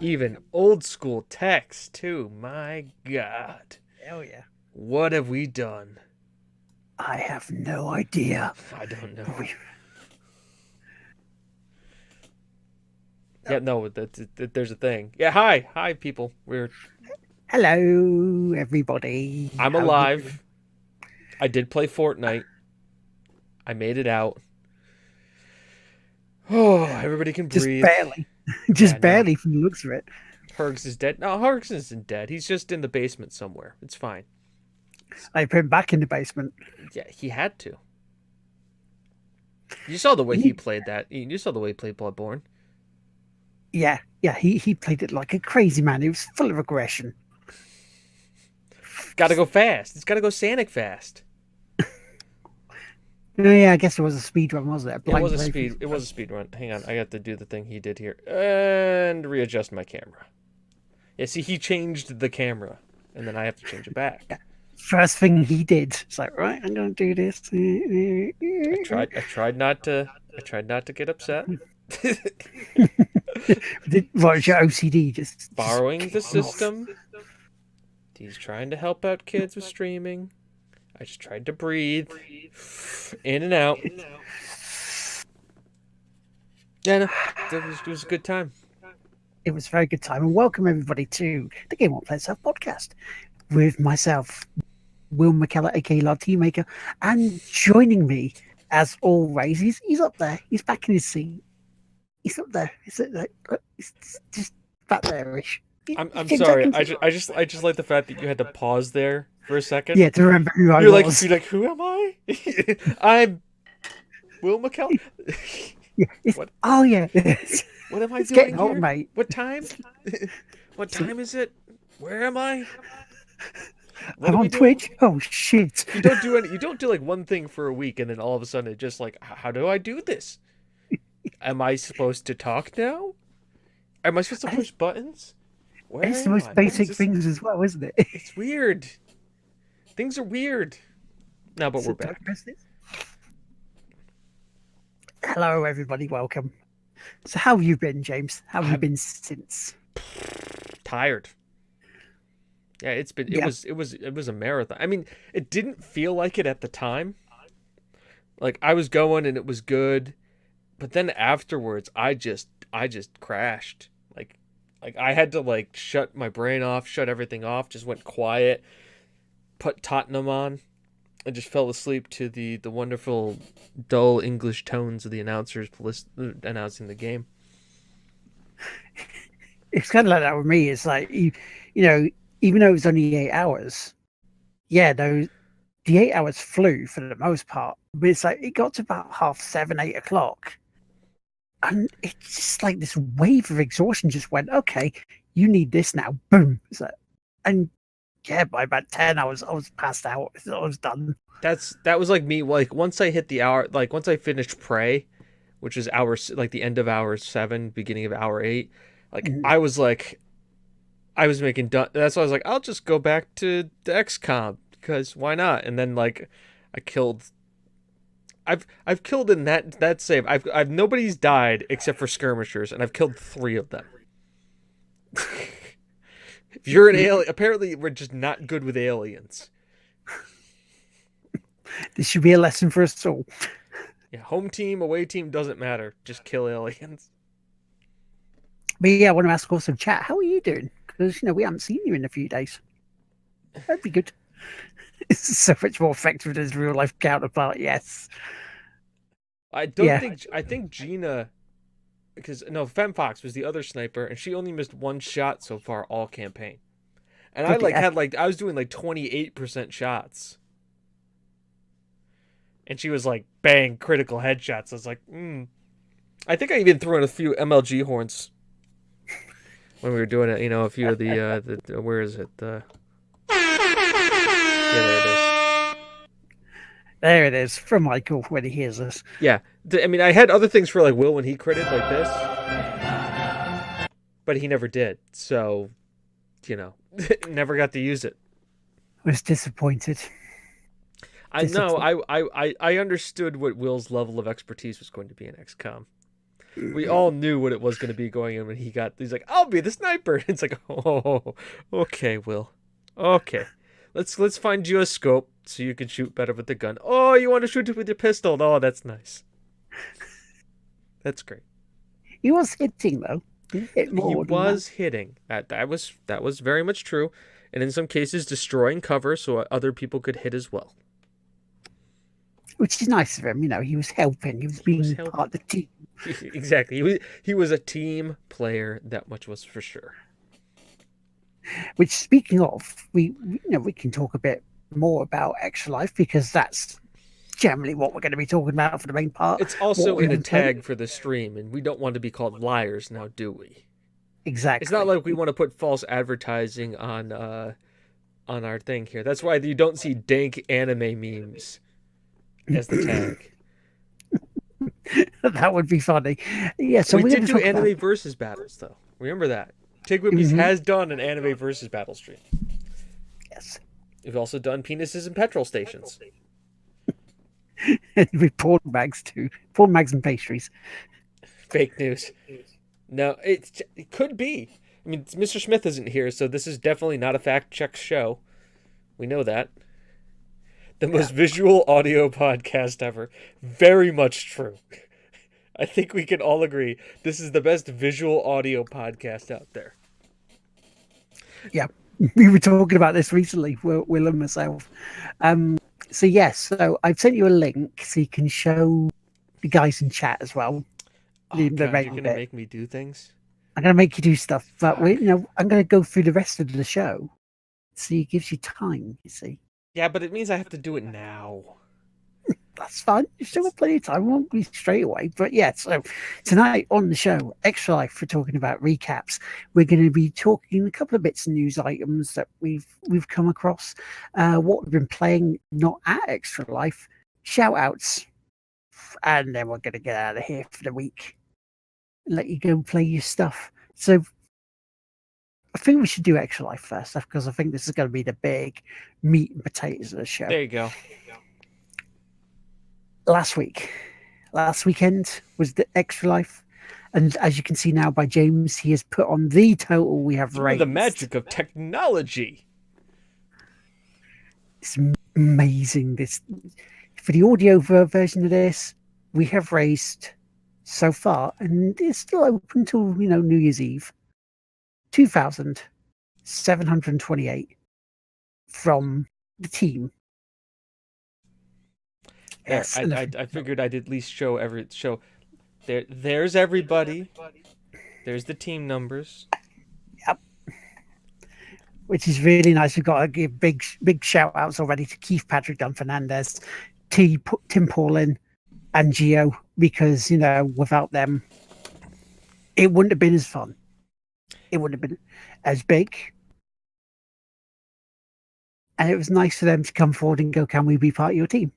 even old school text too. My God. Hell yeah. What have we done? I have no idea. I don't know. Yeah, no, there's a thing. Yeah, hi, people. Hello, everybody. I'm How you alive. I did play Fortnite. I made it out. Oh, everybody can Just breathe. barely. Just Yeah, no. barely from the looks of it. Hurgs is dead. No, Hurgs isn't dead. He's just in the basement somewhere. It's fine. I put him back in the basement. Yeah, he had to. You saw the way he played that. You saw the way he played Bloodborne. Yeah, he played it like a crazy man. He was full of aggression. Gotta go fast. It's gotta go Sonic fast. Oh, yeah, I guess it was a speed run, wasn't it? It was a speed run. Hang on, I got to do the thing he did here and readjust my camera. Yeah, see, he changed the camera, and then I have to change it back. Yeah. First thing he did, it's like, right, I'm gonna do this. I tried not to get upset. What, your OCD just Borrowing the system. He's trying to help out kids with streaming. I just tried to breathe in and out. Yeah, no, it was a good time. It was a very good time. And welcome everybody to the Game What Players Have podcast with myself, Will McKellar, aka Lardteamaker, and joining me as always, he's up there. He's back in his seat. He's up there. He's just back there-ish. I'm sorry. I just like the fact that you had to pause there for a second. Yeah, to remember who I was. You're like, who am I? I'm Will McKellar. Yeah, what? Oh yeah. What am I it's doing getting old, here? mate. What time? What time is it? Where am I? I'm on Twitch. Oh shit! You don't do like one thing for a week, and then all of a sudden it just like, how do I do this? Am I supposed to talk now? Am I supposed to push buttons? It's the most basic things as well, isn't it? It's weird. Things are weird. No, but we're back. Hello, everybody. Welcome. So, how have you been, James? How have you been since? Tired. Yeah, it was a marathon. I mean, it didn't feel like it at the time. Like I was going and it was good, but then afterwards, I just crashed. Like I had to like shut my brain off, shut everything off, just went quiet, put Tottenham on, and just fell asleep to the wonderful dull English tones of the announcers announcing the game. It's kind of like that with me. It's like you know, even though it was only 8 hours, yeah, the 8 hours flew for the most part. But it's like it got to about 7:30, 8 o'clock. And it's just like this wave of exhaustion just went, okay, you need this now. Boom. And yeah, by about 10 hours, I was passed out. I was done. That was like me. Like once I hit the hour, like once I finished Prey, which is like the end of hour 7, beginning of hour 8, like I was making done. That's why I was like, I'll just go back to the XCOM because why not? And then like I killed. I've killed in that save. I've nobody's died except for skirmishers, and I've killed 3 of them. If you're an alien, apparently we're just not good with aliens. This should be a lesson for us all. Yeah, home team, away team doesn't matter. Just kill aliens. But yeah, I want to ask also chat. How are you doing? Because we haven't seen you in a few days. That'd be good. It's so much more effective than his real life counterpart. Yes. I think Gina, because no, FemFox was the other sniper, and she only missed 1 shot so far all campaign, and I I was doing like 28% shots, and she was like bang critical headshots. I was like, I think I even threw in a few MLG horns when we were doing it. A few of the where is it? Yeah, there it is. There it is, from Michael when he hears this. Yeah. I mean, I had other things for like Will when he critted like this, but he never did. So, never got to use it. I was disappointed. I know. I understood what Will's level of expertise was going to be in XCOM. We all knew what it was going to be going in when he's like, I'll be the sniper. It's like, oh, okay, Will. Okay. Let's find you a scope so you can shoot better with the gun. Oh, you want to shoot it with your pistol? Oh, that's nice. That's great. He was hitting though. He was hitting. That was very much true, and in some cases destroying cover so other people could hit as well. Which is nice of him, he was helping. He was being part of the team. Exactly. He was a team player. That much was for sure. Which, speaking of, we can talk a bit more about Extra Life because that's generally what we're going to be talking about for the main part. It's also in a tag for the stream, and we don't want to be called liars now, do we? Exactly. It's not like we want to put false advertising on our thing here. That's why you don't see dank anime memes as the tag. That would be funny. Yeah, so we did do anime versus battles, though. Remember that. TGWPIS has done an anime versus battle stream. Yes. We've also done penises and petrol stations. With porn mags too. Porn mags and pastries. Fake news. No, it could be. I mean, Mr. Smith isn't here, so this is definitely not a fact-check show. We know that. The most visual audio podcast ever. Very much true. I think we can all agree this is the best visual audio podcast out there. Yeah, we were talking about this recently, Will and myself. So I've sent you a link so you can show the guys in chat as well. Oh, God, you're going to make me do things? I'm going to make you do stuff, but I'm going to go through the rest of the show so it gives you time, you see. Yeah, but it means I have to do it now. That's fine. You still have plenty of time. It won't be straight away. But yeah, so tonight on the show, Extra Life, we're talking about recaps. We're going to be talking a couple of bits of news items that we've come across, what we've been playing, not at Extra Life, shout outs, and then we're going to get out of here for the week and let you go play your stuff. So I think we should do Extra Life first, because I think this is going to be the big meat and potatoes of the show. There you go. Last weekend was the Extra Life, and as you can see now by James, he has put on the total we have raised. The magic of technology. It's amazing. This for the audio version of this, we have raised so far, and it's still open till New Year's Eve. 2,728 from the team. Yes, I figured I'd at least show there's everybody. There's the team numbers. Yep. Which is really nice. We've got to give big shout outs already to Keith Patrick Dunn Fernandez, Tim Paulin, and Gio, because without them it wouldn't have been as fun. It wouldn't have been as big. And it was nice for them to come forward and go, can we be part of your team?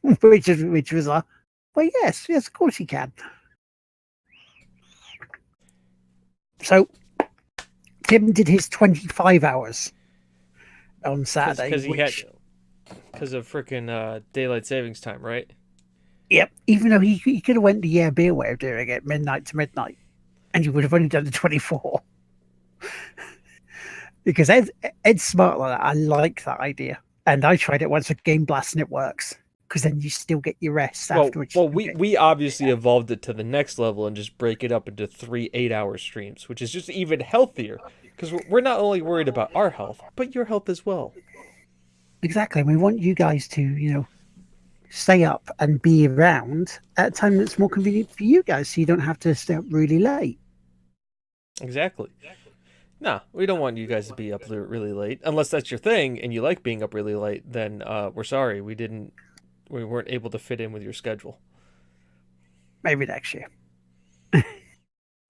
which was well, yes, of course you can. So Tim did his 25 hours on Saturday because of freaking daylight savings time, right? Yep. Even though he could have went the beer way of doing it, midnight to midnight, and you would have only done the 24. Because Ed's smart like that. I like that idea, and I tried it once with Game Blast, and it works. Because then you still get your rest afterwards. Well, we obviously evolved it to the next level and just break it up into 3 8-hour streams, which is just even healthier. Because we're not only worried about our health, but your health as well. Exactly. We want you guys to, stay up and be around at a time that's more convenient for you guys, so you don't have to stay up really late. Exactly. No, we don't want you guys to be up really late. Unless that's your thing and you like being up really late, then we're sorry. We weren't able to fit in with your schedule. Maybe next year.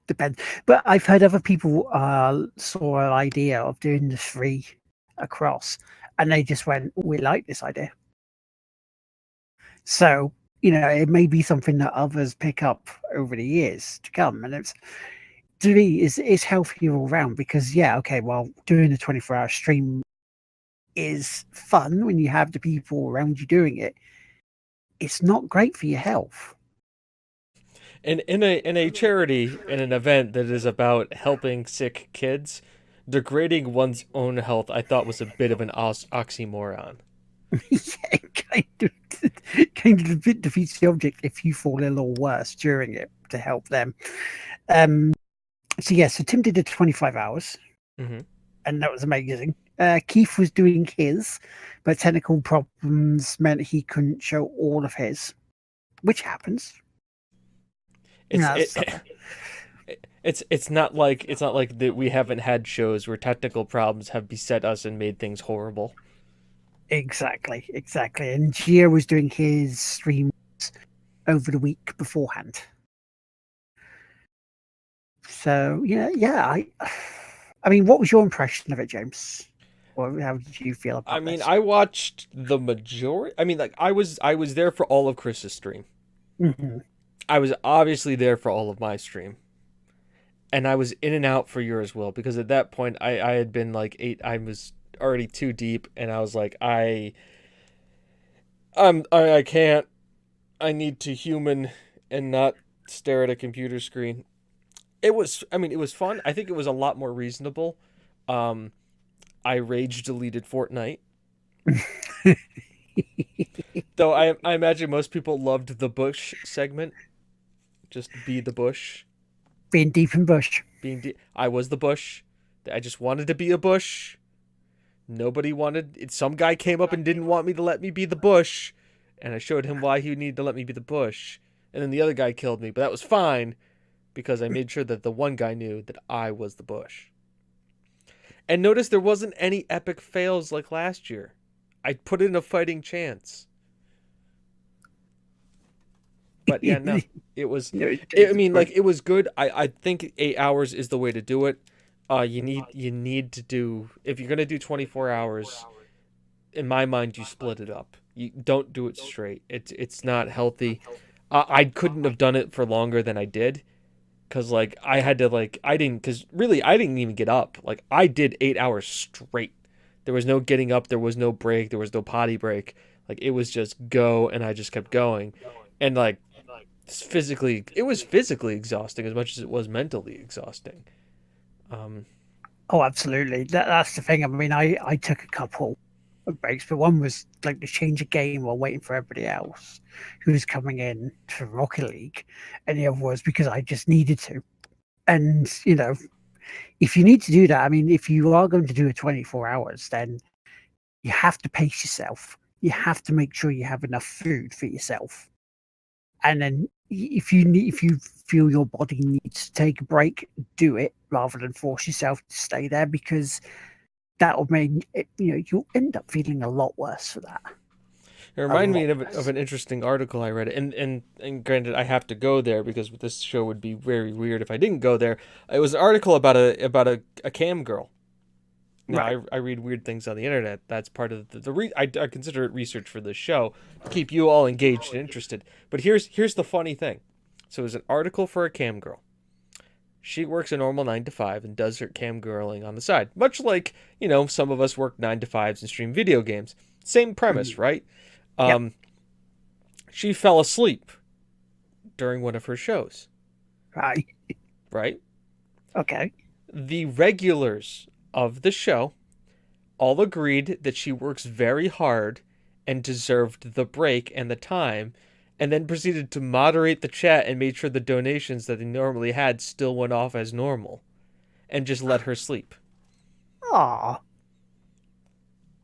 Depends. But I've heard other people saw an idea of doing the 3 across, and they just went, we like this idea. So, it may be something that others pick up over the years to come. And it's, to me, it's healthier all around because, doing a 24-hour stream is fun when you have the people around you doing it. It's not great for your health. In a charity, in an event that is about helping sick kids, degrading one's own health, I thought was a bit of an oxymoron. Yeah, kind of a bit defeats the object if you fall ill or worse during it to help them. Um, so yeah, so Tim did the 25 hours, Hmm. and that was amazing. Keith was doing his, but technical problems meant he couldn't show all of his, which happens. It's Yeah, it, it's not like that we haven't had shows where technical problems have beset us and made things horrible. exactly. And Gia was doing his streams over the week beforehand. So I mean, what was your impression of it, James? Or how did you feel I about mean, this? I watched the majority. I mean, like I was there for all of Chris's stream. Hmm. I was obviously there for all of my stream. And I was in and out for yours, Will, because at that point I had been like eight. I was already too deep, and I was like, I can't. I need to human and not stare at a computer screen. I mean, it was fun. I think it was a lot more reasonable. Um, I rage deleted Fortnite, though I imagine most people loved the Bush segment. Just be the Bush, Being deep in bush. I was the Bush. I just wanted to be a Bush. Nobody wanted it. Some guy came up and didn't want me to let me be the Bush, and I showed him why he needed to let me be the Bush. And then the other guy killed me, but that was fine because I made sure that the one guy knew that I was the Bush. And notice there wasn't any epic fails like last year. I put in a fighting chance. But yeah, no. It was I mean, like it was good. I think 8 hours is the way to do it. You need to do, if you're gonna do 24 hours, in my mind, you split it up. You don't do it straight. It's not healthy. I couldn't have done it for longer than I did, because like I had to, like, I didn't, because really I didn't even get up. Like I did 8 hours straight. There was no getting up. There was no break. There was no potty break. Like it was just go, and I just kept going, and like it was physically exhausting as much as it was mentally exhausting. Um, Oh, absolutely. That's the thing. I mean, I took a couple of breaks, but one was like to change a game while waiting for everybody else who was coming in for Rocket League, and the other was because I just needed to. And if you need to do that, I mean, if you are going to do a 24 hours, then you have to pace yourself. You have to make sure you have enough food for yourself. And then if you feel your body needs to take a break, do it rather than force yourself to stay there, because that'll make it, you'll end up feeling a lot worse for that. It A reminded me lot of worse. an interesting article I read, and granted, I have to go there because this show would be very weird if I didn't go there. It was an article about a cam girl. Now, Right. I read weird things on the internet. That's part of I consider it research for this show to keep you all engaged and interested. But here's the funny thing. So it was an article for a cam girl. She works a normal 9 to 5 and does her cam girling on the side, much like some of us work 9 to 5s and stream video games. Same premise, Mhm. right? Yep. Um, she fell asleep during one of her shows, Right. right? Okay. The regulars of the show all agreed that she works very hard and deserved the break and the time, and then proceeded to moderate the chat and made sure the donations that they normally had still went off as normal, and just let her sleep. Oh,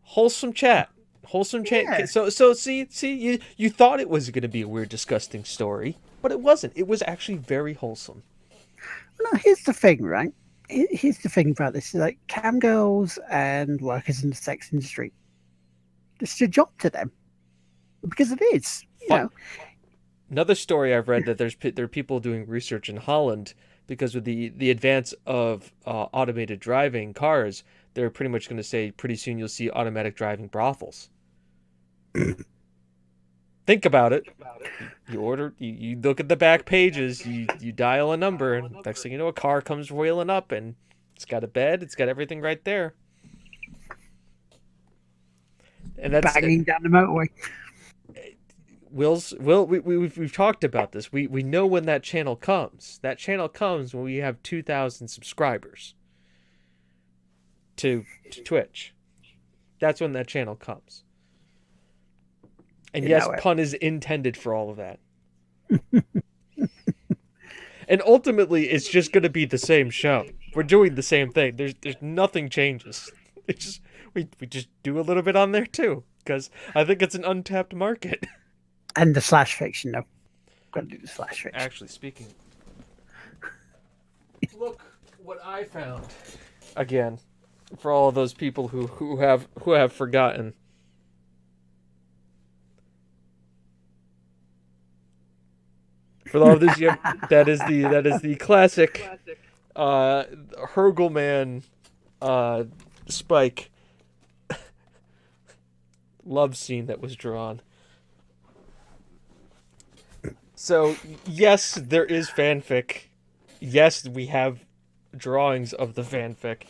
Wholesome chat. Wholesome chat. yeah. So see, you thought it was going to be a weird, disgusting story, but it wasn't. It was actually very wholesome. No, here's the thing, right? Here's the thing about this: is like cam girls and workers in the sex industry. It's a job to them because it is. Fun. Another story I've read, that there are people doing research in Holland because with the advance of automated driving cars, they're pretty much going to say pretty soon you'll see automatic driving brothels. Think about it. You look at the back pages, you dial a number, and next thing you know, a car comes wheeling up, and it's got a bed, it's got everything right there. And that's Banging down the motorway. we've talked about this. We know when that channel comes. That channel comes when we have 2,000 subscribers to Twitch. That's when that channel comes. And yes, pun is intended for all of that. And ultimately, it's just going to be the same show. We're doing the same thing. There's nothing changes. It's just we just do a little bit on there too, because I think it's an untapped market. And the slash fiction, though. Got to do the slash fiction. Actually, speaking, look what I found. Again, for all of those people who have forgotten. For all of this, that is the classic Hurgleman Spike love scene that was drawn. So yes, there is fanfic. Yes, we have drawings of the fanfic.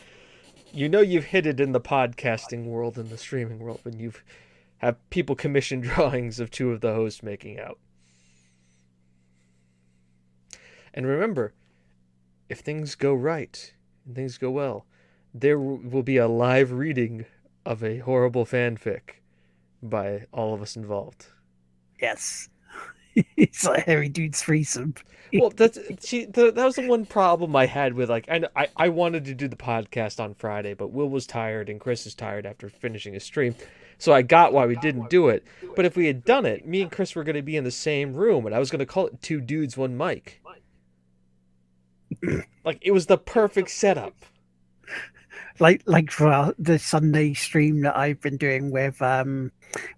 You know you've hit it in the podcasting world and the streaming world when you've have people commission drawings of two of the hosts making out. And remember, if things go right and things go well, there will be a live reading of a horrible fanfic by all of us involved. Yes. It's like Harry Dude's threesome. Well, that was the one problem I had with, like, I wanted to do the podcast on Friday, but Will was tired and Chris is tired after finishing his stream. So I got why we didn't do it. But if we had done it, me and Chris were going to be in the same room, and I was going to call it Two Dudes, One Mic. Like, it was the perfect setup. Like for the Sunday stream that I've been doing with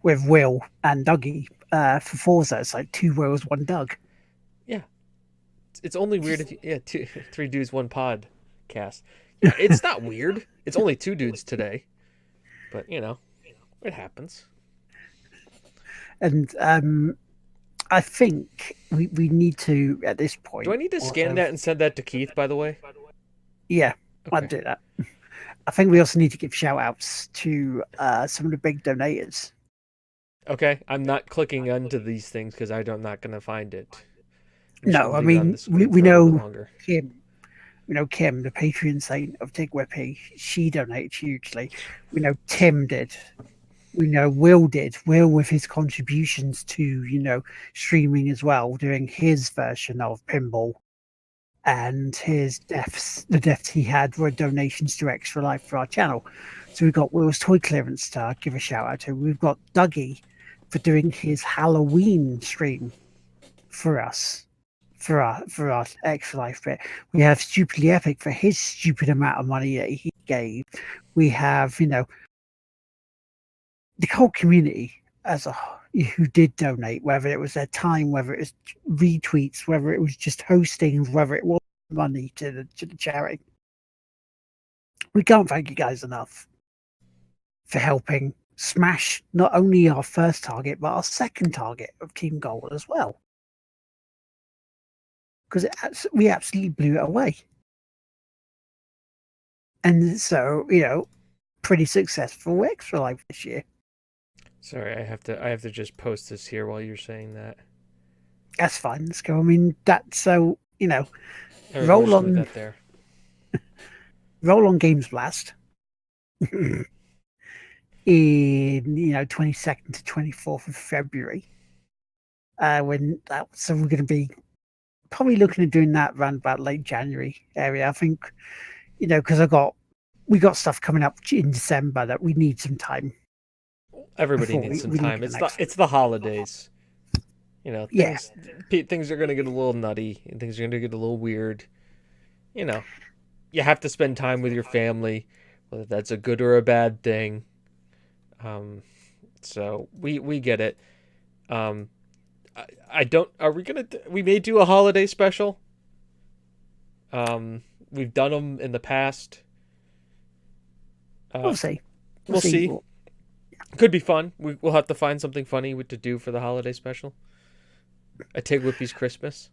Will and Dougie for Forza, it's like two Wills, one Doug. Yeah, it's only weird if three dudes, one podcast. Yeah, it's not weird. It's only two dudes today, but you know, it happens. And I think we need to, at this point. Do I need to scan that and send that to Keith, by the way? Yeah, okay. I'd do that. I think we also need to give shout outs to some of the big donators. Okay, I'm not clicking onto these things because I'm not going to find it. No, I mean, we know Kim. We know Kim, the Patreon saint of TGWP. She donated hugely. We know Tim did. We know Will did. Will with his contributions to, streaming as well, doing his version of Pinball. And his the deaths he had were donations to Extra Life for our channel. So we've got Will's Toy Clearance to give a shout out to. We've got Dougie for doing his Halloween stream for us, for our Extra Life bit. We have Stupidly Epic for his stupid amount of money that he gave. We have, the whole community as a who did donate, whether it was their time, whether it was retweets, whether it was just hosting, whether it was money to the charity. We can't thank you guys enough for helping smash not only our first target, but our second target of Team Gold as well. Because we absolutely blew it away. And so, pretty successful Extra Life this year. Sorry, I have to just post this here while you're saying that. That's fine. Let's go. I mean, that's so, roll on that there. Roll on Games Blast. In 22nd to 24th of February. So we're going to be probably looking at doing that around about late January area. I think, because we got stuff coming up in December that we need some time. Everybody needs some time. It's the holidays. Things are going to get a little nutty and things are going to get a little weird. You have to spend time with your family, whether that's a good or a bad thing. So we get it. We may do a holiday special. We've done them in the past. We'll see. We'll see. Could be fun. We'll have to find something funny to do for the holiday special. A TGWPIS Christmas,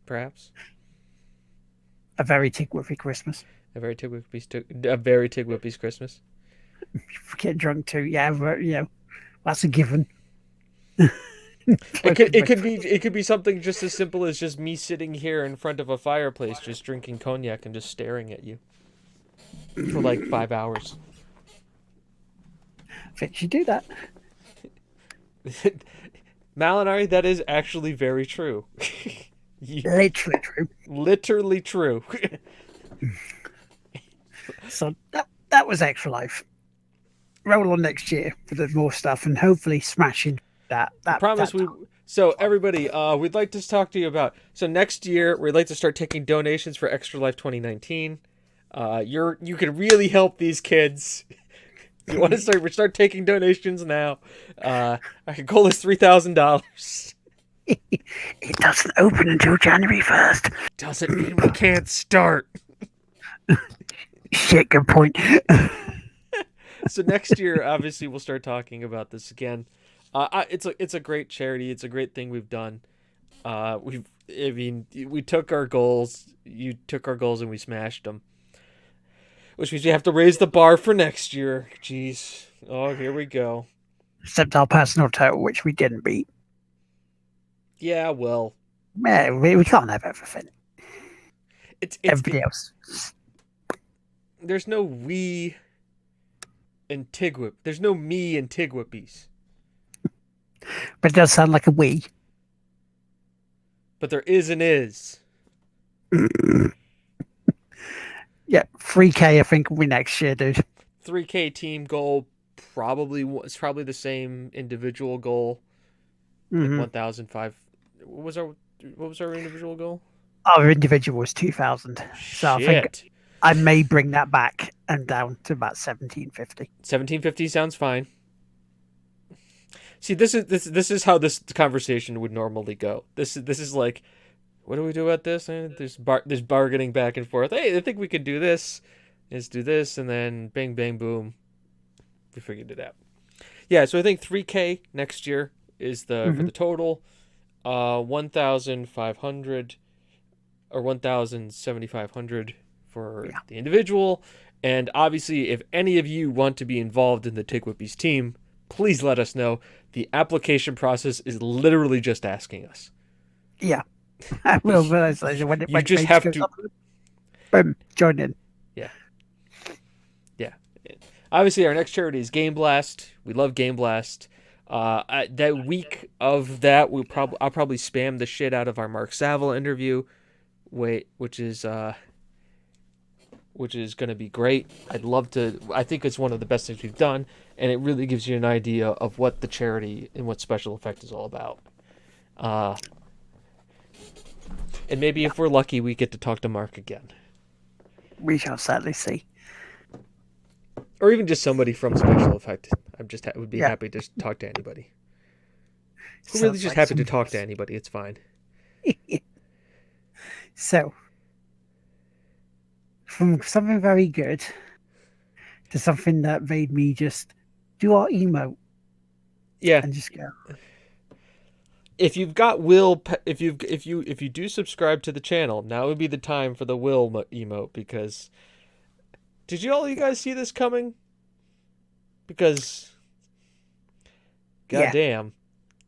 perhaps. A very TGWPI Christmas. A very TGWPIS Christmas. Get drunk too, yeah. That's a given. It could be something just as simple as just me sitting here in front of a fireplace, just drinking cognac and just staring at you for like 5 hours. I think you do that. Malinari, that is actually very true. Literally true. Literally true. So that was Extra Life. Roll on next year for the more stuff and hopefully smashing that. I promise we. So everybody, we'd like to talk to you about. So next year, we'd like to start taking donations for Extra Life 2019. You can really help these kids. You want to start? We start taking donations now. Our goal is $3,000. It doesn't open until January 1st. Doesn't mean we can't start. Shit, good point. So next year, obviously, we'll start talking about this again. It's a great charity. It's a great thing we've done. We took our goals. You took our goals and we smashed them. Which means we have to raise the bar for next year. Jeez. Oh, here we go. Except our personal total, which we didn't beat. Yeah, well. Yeah, we can't have everything. Everybody else. There's no we in TGWP. There's no me in TGWPIS. But it does sound like a we. But there is an is. Yeah, 3K I think will be next year, dude. 3K team goal it's probably the same individual goal. Like 1,005. What was our individual goal? Our individual was 2,000. So I think I may bring that back and down to about 1,750. 1,750 sounds fine. See, this is how this conversation would normally go. This is like, what do we do about this? There's bargaining back and forth. Hey, I think we could do this. Let's do this, and then bang, bang, boom. We figured it out. Yeah, so I think 3K next year is for the total. 1,500 or 1,7,500 for the individual. And obviously, if any of you want to be involved in the TGWPIS team, please let us know. The application process is literally just asking us. Yeah. Well, when you just have to boom, join in. Yeah. Obviously, our next charity is Game Blast. We love Game Blast. That week of that, I'll probably spam the shit out of our Mark Saville interview, which is going to be great. I'd love to. I think it's one of the best things we've done, and it really gives you an idea of what the charity and what Special Effect is all about. And maybe if we're lucky, we get to talk to Mark again. We shall sadly see. Or even just somebody from Special Effect. Would be happy to talk to anybody. We're really just happy to talk to anybody. It's fine. So, from something very good to something that made me just do our emote. Yeah. And just go. If you've got Will, if you do subscribe to the channel, now would be the time for the Will emote, because did all you guys see this coming? Because goddamn,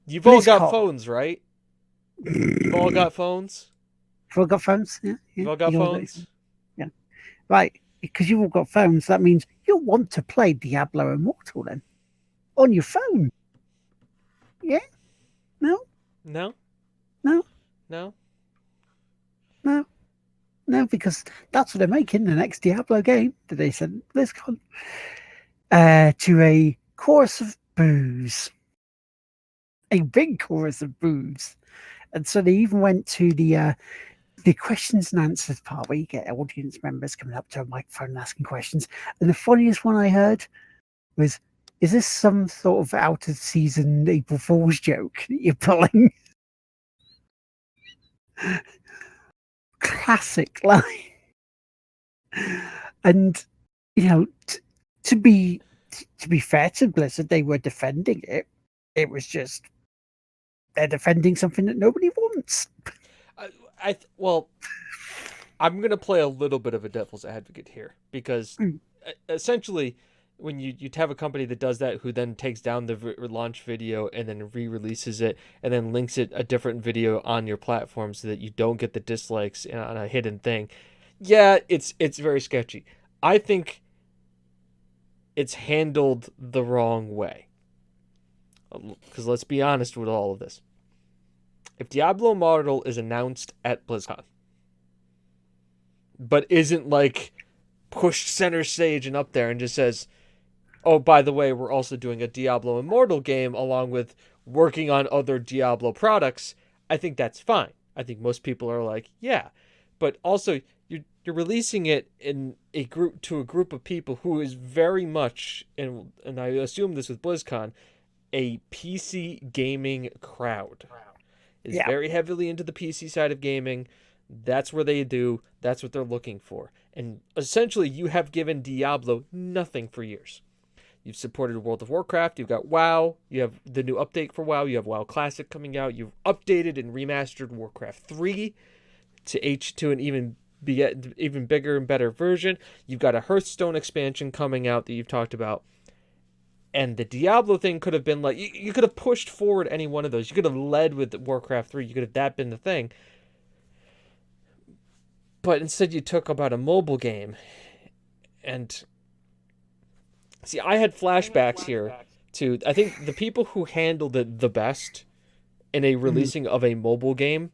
you've all got phones, right? You've all got phones. You've all got phones. Yeah. You've all got phones. Yeah. Right. Because you've all got phones, that means you'll want to play Diablo Immortal then on your phone. Yeah. No. No. No. No. No. No, because that's what they're making the next Diablo game that they said BlizzCon. To a chorus of boos. A big chorus of boos. And so they even went to the questions and answers part where you get audience members coming up to a microphone and asking questions. And the funniest one I heard was, is this some sort of out of season April Fool's joke that you're pulling? Classic line. And to be fair to Blizzard, they were defending it. It was just they're defending something that nobody wants. I'm gonna play a little bit of a devil's advocate here, because essentially when you have a company that does that, who then takes down the launch video and then re-releases it and then links it a different video on your platform so that you don't get the dislikes on a hidden thing. Yeah, it's very sketchy. I think it's handled the wrong way. Because let's be honest with all of this. If Diablo Immortal is announced at BlizzCon, but isn't like pushed center stage and up there and just says, oh, by the way, we're also doing a Diablo Immortal game along with working on other Diablo products, I think that's fine. I think most people are like, yeah. But also, you're releasing it in a group of people who is very much, and I assume this with BlizzCon, a PC gaming crowd. Is very heavily into the PC side of gaming. That's where they do. That's what they're looking for. And essentially, you have given Diablo nothing for years. You've supported World of Warcraft. You've got WoW. You have the new update for WoW. You have WoW Classic coming out. You've updated and remastered Warcraft 3 to H2 and even bigger and better version. You've got a Hearthstone expansion coming out that you've talked about. And the Diablo thing could have been like, you could have pushed forward any one of those. You could have led with Warcraft 3. You could have that been the thing. But instead you took about a mobile game. And see, I had flashbacks here to, I think the people who handled it the best in a releasing of a mobile game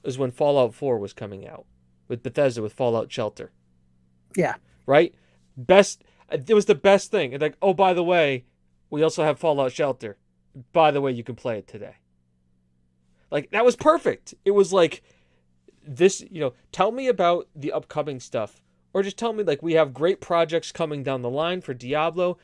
is when Fallout 4 was coming out with Bethesda with Fallout Shelter. Yeah. Right? It was the best thing. And like, oh, by the way, we also have Fallout Shelter. By the way, you can play it today. Like, that was perfect. It was like, this, tell me about the upcoming stuff. Or just tell me, like, we have great projects coming down the line for Diablo.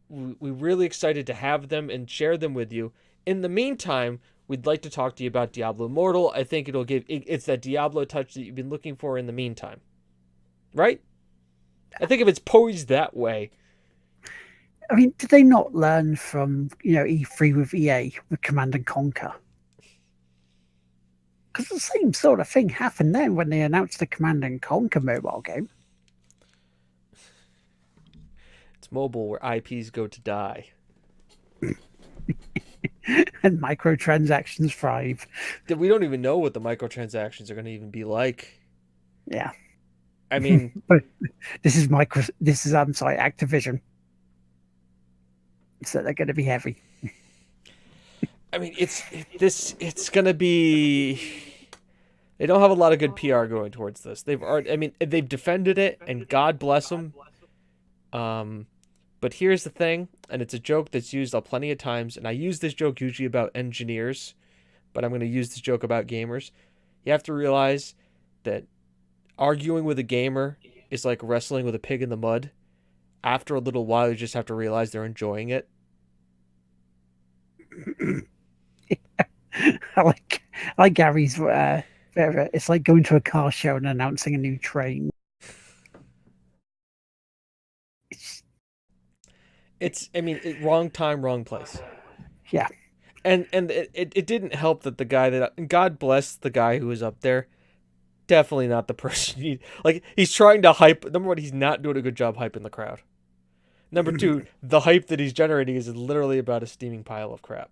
We're really excited to have them and share them with you. In the meantime, we'd like to talk to you about Diablo Immortal. I think it's that Diablo touch that you've been looking for in the meantime. Right? I think if it's posed that way. I mean, did they not learn from, E3 with EA, with Command and Conquer? Because the same sort of thing happened then when they announced the Command and Conquer mobile game. It's mobile where IPs go to die. And microtransactions thrive. We don't even know what the microtransactions are going to even be like. Yeah. I mean, but this is Activision. So they're going to be heavy. I mean, it's going to be. They don't have a lot of good PR going towards this. They've defended it, and God bless them. But here's the thing, and it's a joke that's used plenty of times, and I use this joke usually about engineers, but I'm going to use this joke about gamers. You have to realize that arguing with a gamer is like wrestling with a pig in the mud. After a little while, you just have to realize they're enjoying it. I like Gary's. It's like going to a car show and announcing a new train. Wrong time, wrong place. Yeah. And it didn't help that the guy that, God bless the guy who was up there, definitely not the person he's trying to hype. Number one, he's not doing a good job hyping the crowd. Number two, the hype that he's generating is literally about a steaming pile of crap.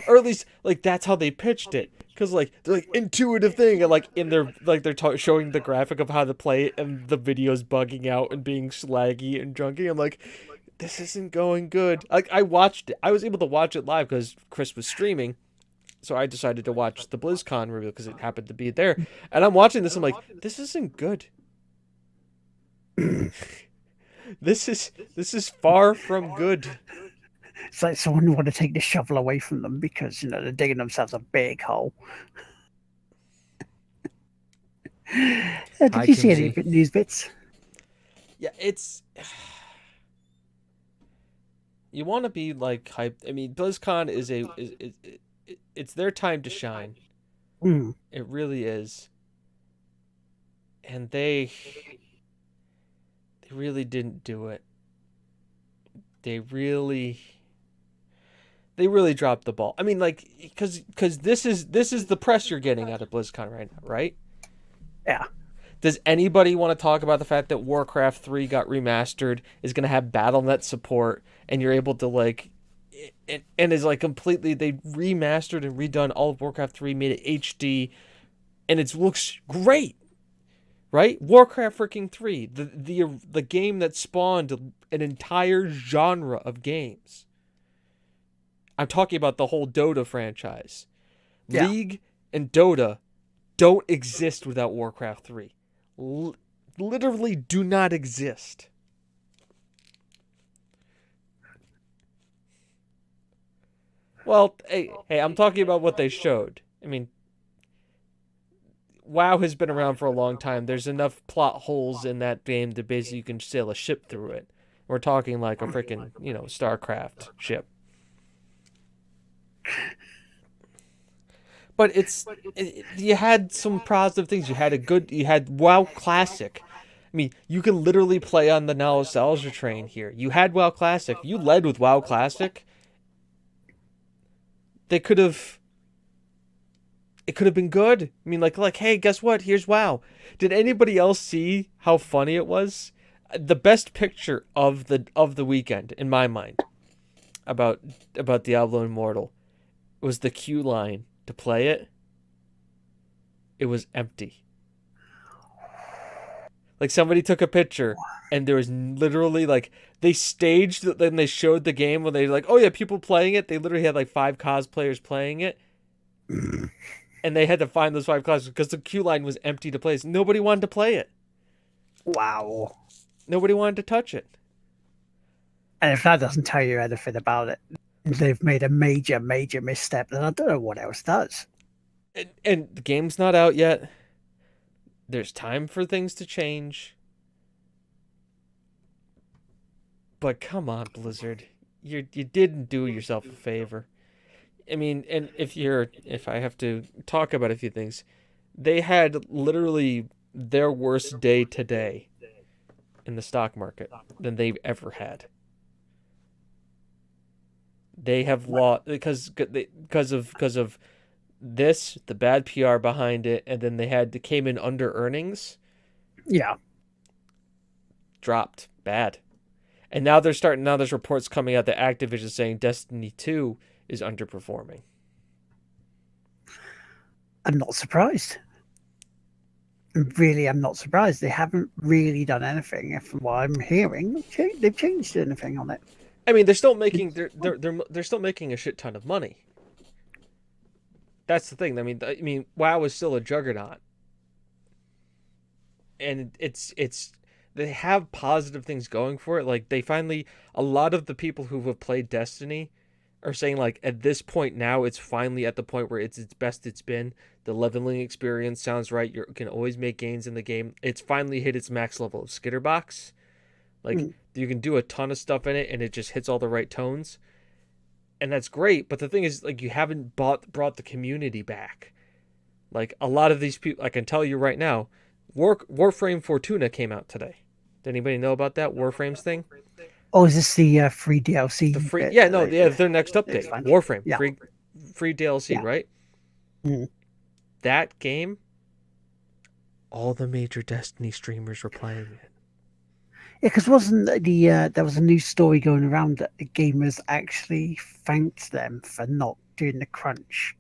Or at least, that's how they pitched it. Because, they're intuitive thing. And, they're showing the graphic of how to play it, and the video's bugging out and being slaggy and junky. I'm like, this isn't going good. I watched it. I was able to watch it live because Chris was streaming. So I decided to watch the BlizzCon review because it happened to be there. And I'm watching this. I'm like, this isn't good. This is far from good. It's like someone want to take the shovel away from them because they're digging themselves a big hole. Did you see any news bits? Yeah, it's. You want to be hyped. I mean, BlizzCon is it's their time to shine. It really is. And they really didn't do it. They really dropped the ball. I mean, because this is the press you're getting out of BlizzCon right now, right? Yeah. Does anybody want to talk about the fact that Warcraft 3 got remastered, is going to have BattleNet support, and you're able to like, and is like completely, they remastered and redone all of Warcraft 3, made it HD, and it looks great, right? Warcraft freaking 3, the game that spawned an entire genre of games. I'm talking about the whole Dota franchise. Yeah. League and Dota don't exist without Warcraft 3. Literally do not exist. Well, hey, I'm talking about what they showed. I mean, WoW has been around for a long time. There's enough plot holes in that game to basically you can sail a ship through it. We're talking like a freaking, StarCraft ship. But you had some positive things. You had WoW Classic. I mean, you can literally play on the nostalgia train here. You had WoW Classic. You led with WoW Classic. It could have been good. I mean, like, hey, guess what? Here's WoW. Did anybody else see how funny it was? The best picture of the weekend, in my mind, about Diablo Immortal, was the queue line to play it. It was empty. Like, somebody took a picture and there was literally like, they staged, then they showed the game when they like, oh yeah, people playing it. They literally had like 5 cosplayers playing it. And they had to find those 5 cosplayers because the queue line was empty to play. So nobody wanted to play it. Wow. Nobody wanted to touch it. And if that doesn't tell you anything about it, they've made a major, major misstep, then I don't know what else does. And the game's not out yet. There's time for things to change. But come on, Blizzard. You didn't do yourself a favor. I mean, and if I have to talk about a few things, they had literally their worst day today in the stock market than they've ever had. They have lost because of this, the bad PR behind it, and then they came in under earnings. Yeah. Dropped bad. And now there's reports coming out that Activision saying Destiny 2 is underperforming. I'm not surprised. Really, I'm not surprised. They haven't really done anything. From what I'm hearing, they've changed anything on it. I mean, they're still making they're still making a shit ton of money. That's the thing. I mean, WoW is still a juggernaut, and it's they have positive things going for it. Like, a lot of the people who have played Destiny are saying, like, at this point now, it's finally at the point where it's best it's been. The leveling experience sounds right. You can always make gains in the game. It's finally hit its max level of Skitterbox. Like, you can do a ton of stuff in it, and it just hits all the right tones. And that's great, but the thing is, like, you haven't brought the community back. Like, a lot of these people, I can tell you right now, Warframe Fortuna came out today. Did anybody know about that Warframes thing? Oh, is this the free DLC? Their next update, Warframe, yeah. free DLC, yeah. Right? Mm. That game, all the major Destiny streamers were playing it. Yeah, because there was a news story going around that the gamers actually thanked them for not doing the crunch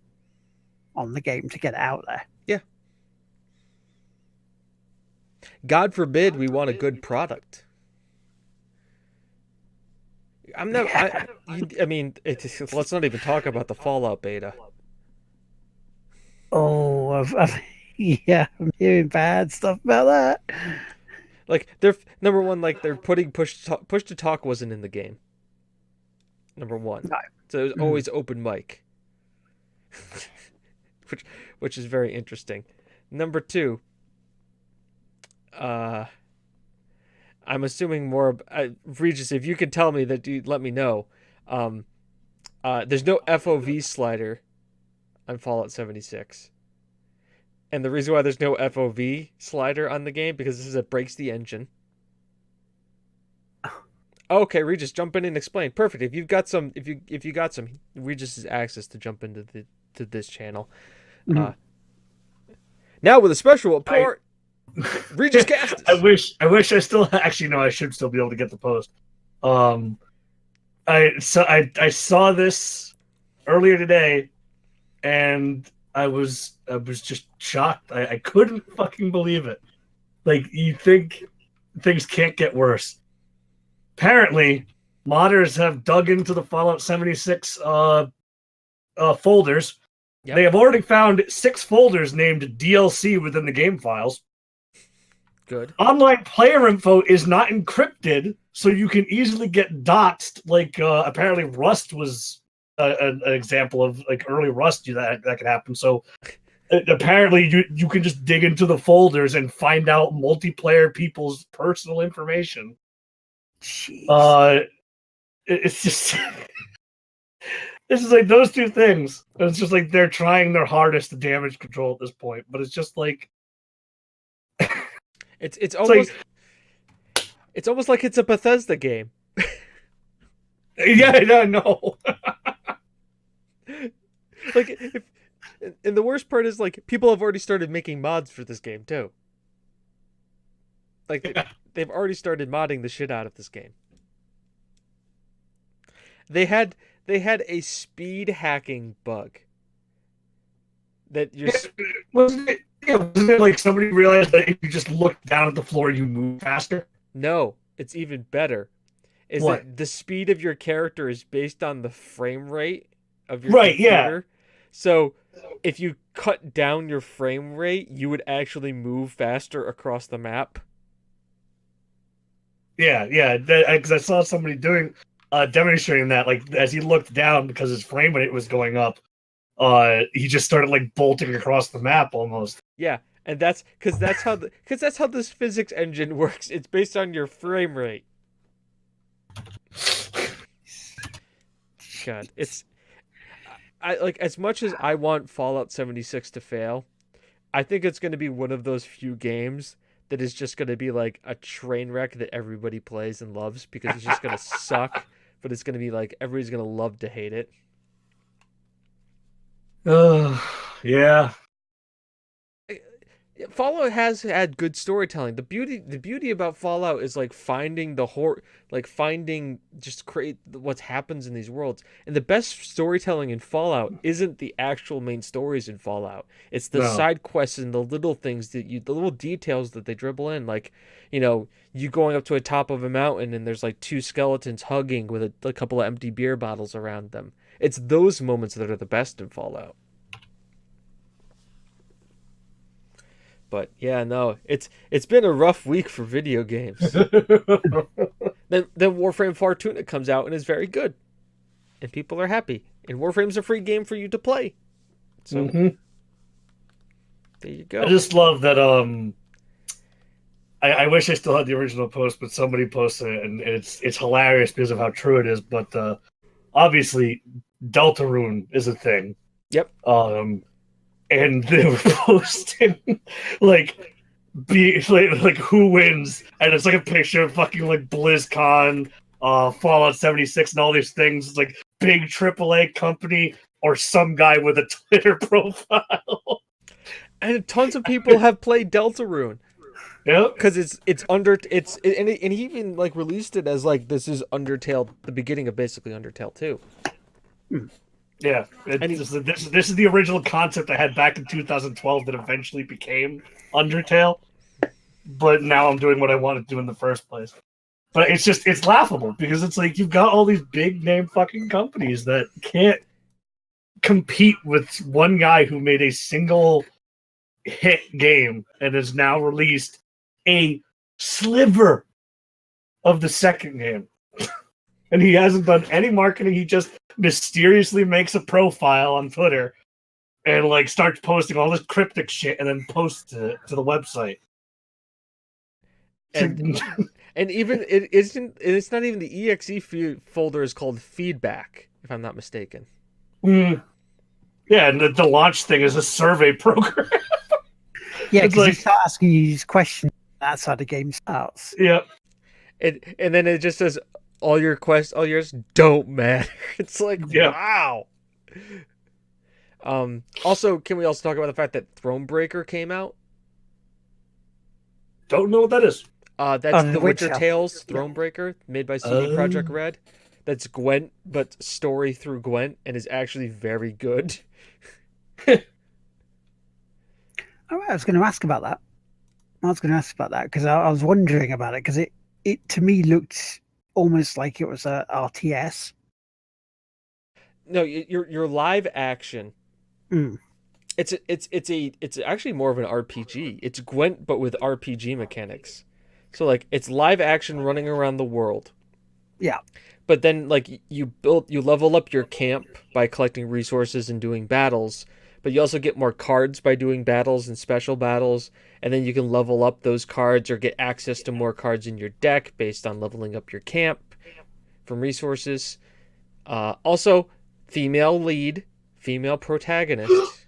on the game to get it out there. Yeah. God forbid we want a good product. I mean, let's not even talk about the Fallout beta. Oh, yeah, I'm hearing bad stuff about that. Like, they're number one, like, they're putting push to talk wasn't in the game. Number one, no. So it was always open mic, which is very interesting. Number two, I'm assuming more. Regis, if you could tell me that, you let me know. There's no FOV slider on Fallout 76. And the reason why there's no FOV slider on the game, because it breaks the engine. Okay, Regis, jump in and explain. Perfect. If you got some, Regis has access to jump into this channel. Mm-hmm. Now with a special report. Regis cast. I wish I still actually no, I should still be able to get the post. I saw this earlier today, and I was just shocked. I couldn't fucking believe it. Like, you think things can't get worse. Apparently, modders have dug into the Fallout 76 folders. Yep. They have already found 6 folders named DLC within the game files. Good. Online player info is not encrypted, so you can easily get doxed. Like, apparently Rust was an example of, like, early Rust that could happen. So apparently you can just dig into the folders and find out multiplayer people's personal information. Jeez. It's just this is like those two things. It's just like they're trying their hardest to damage control at this point, but it's just like it's almost like, it's almost like it's a Bethesda game. Yeah, I know. Like, and the worst part is, like, people have already started making mods for this game too. Like, they've already started modding the shit out of this game. They had a speed hacking bug that you're. Wasn't it like somebody realized that if you just look down at the floor, you move faster? No, it's even better. Is what? That the speed of your character is based on the frame rate of your computer. Yeah. So if you cut down your frame rate, you would actually move faster across the map. Yeah, because I saw somebody demonstrating that, like, as he looked down because his frame rate was going up, he just started, like, bolting across the map almost. Yeah, and that's how this physics engine works. It's based on your frame rate. God, I like, as much as I want Fallout 76 to fail, I think it's going to be one of those few games that is just going to be like a train wreck that everybody plays and loves because it's just going to suck, but it's going to be like everybody's going to love to hate it. Yeah. Fallout has had good storytelling. The beauty about Fallout is, like, finding finding just create what happens in these worlds. And the best storytelling in Fallout isn't the actual main stories in Fallout. It's the side quests and the little things the little details that they dribble in. Like, you going up to a top of a mountain and there's, like, 2 skeletons hugging with a couple of empty beer bottles around them. It's those moments that are the best in Fallout. But yeah, no, it's been a rough week for video games. then Warframe Fortuna comes out and is very good, and people are happy. And Warframe's a free game for you to play. So there you go. I just love that. I wish I still had the original post, but somebody posted it, and it's hilarious because of how true it is. But obviously, Deltarune is a thing. Yep. And they were posting like who wins, and it's like a picture of fucking like BlizzCon, Fallout 76, and all these things. It's like big AAA company or some guy with a Twitter profile. And tons of people have played Deltarune. Yeah, because and he even, like, released it as, like, this is Undertale, the beginning of basically Undertale 2. Yeah, this is the original concept I had back in 2012 that eventually became Undertale, but now I'm doing what I wanted to do in the first place. But it's laughable because it's like you've got all these big name fucking companies that can't compete with one guy who made a single hit game and has now released a sliver of the second game. And he hasn't done any marketing. He just mysteriously makes a profile on Twitter and, like, starts posting all this cryptic shit and then posts it to the website. And even it's not even the exe folder is called feedback, if I'm not mistaken. Yeah, and the launch thing is a survey program. Yeah, because you start asking you these questions outside the game starts. Yeah. And then it just says, all yours don't matter. It's like, wow. Also, can we also talk about the fact that Thronebreaker came out? Don't know what that is. That's The the Witcher Witcher. Tales Thronebreaker, made by CD Projekt Red. That's Gwent, but story through Gwent, and is actually very good. I was going to ask about that. Because I was wondering about it because it to me looked almost like it was a RTS. No, your live action. Mm. It's actually more of an RPG. It's Gwent but with RPG mechanics. So like it's live action running around the world. Yeah. But then like you level up your camp by collecting resources and doing battles, but you also get more cards by doing battles and special battles, and then you can level up those cards or get access to more cards in your deck based on leveling up your camp from resources. Also, female lead, female protagonist.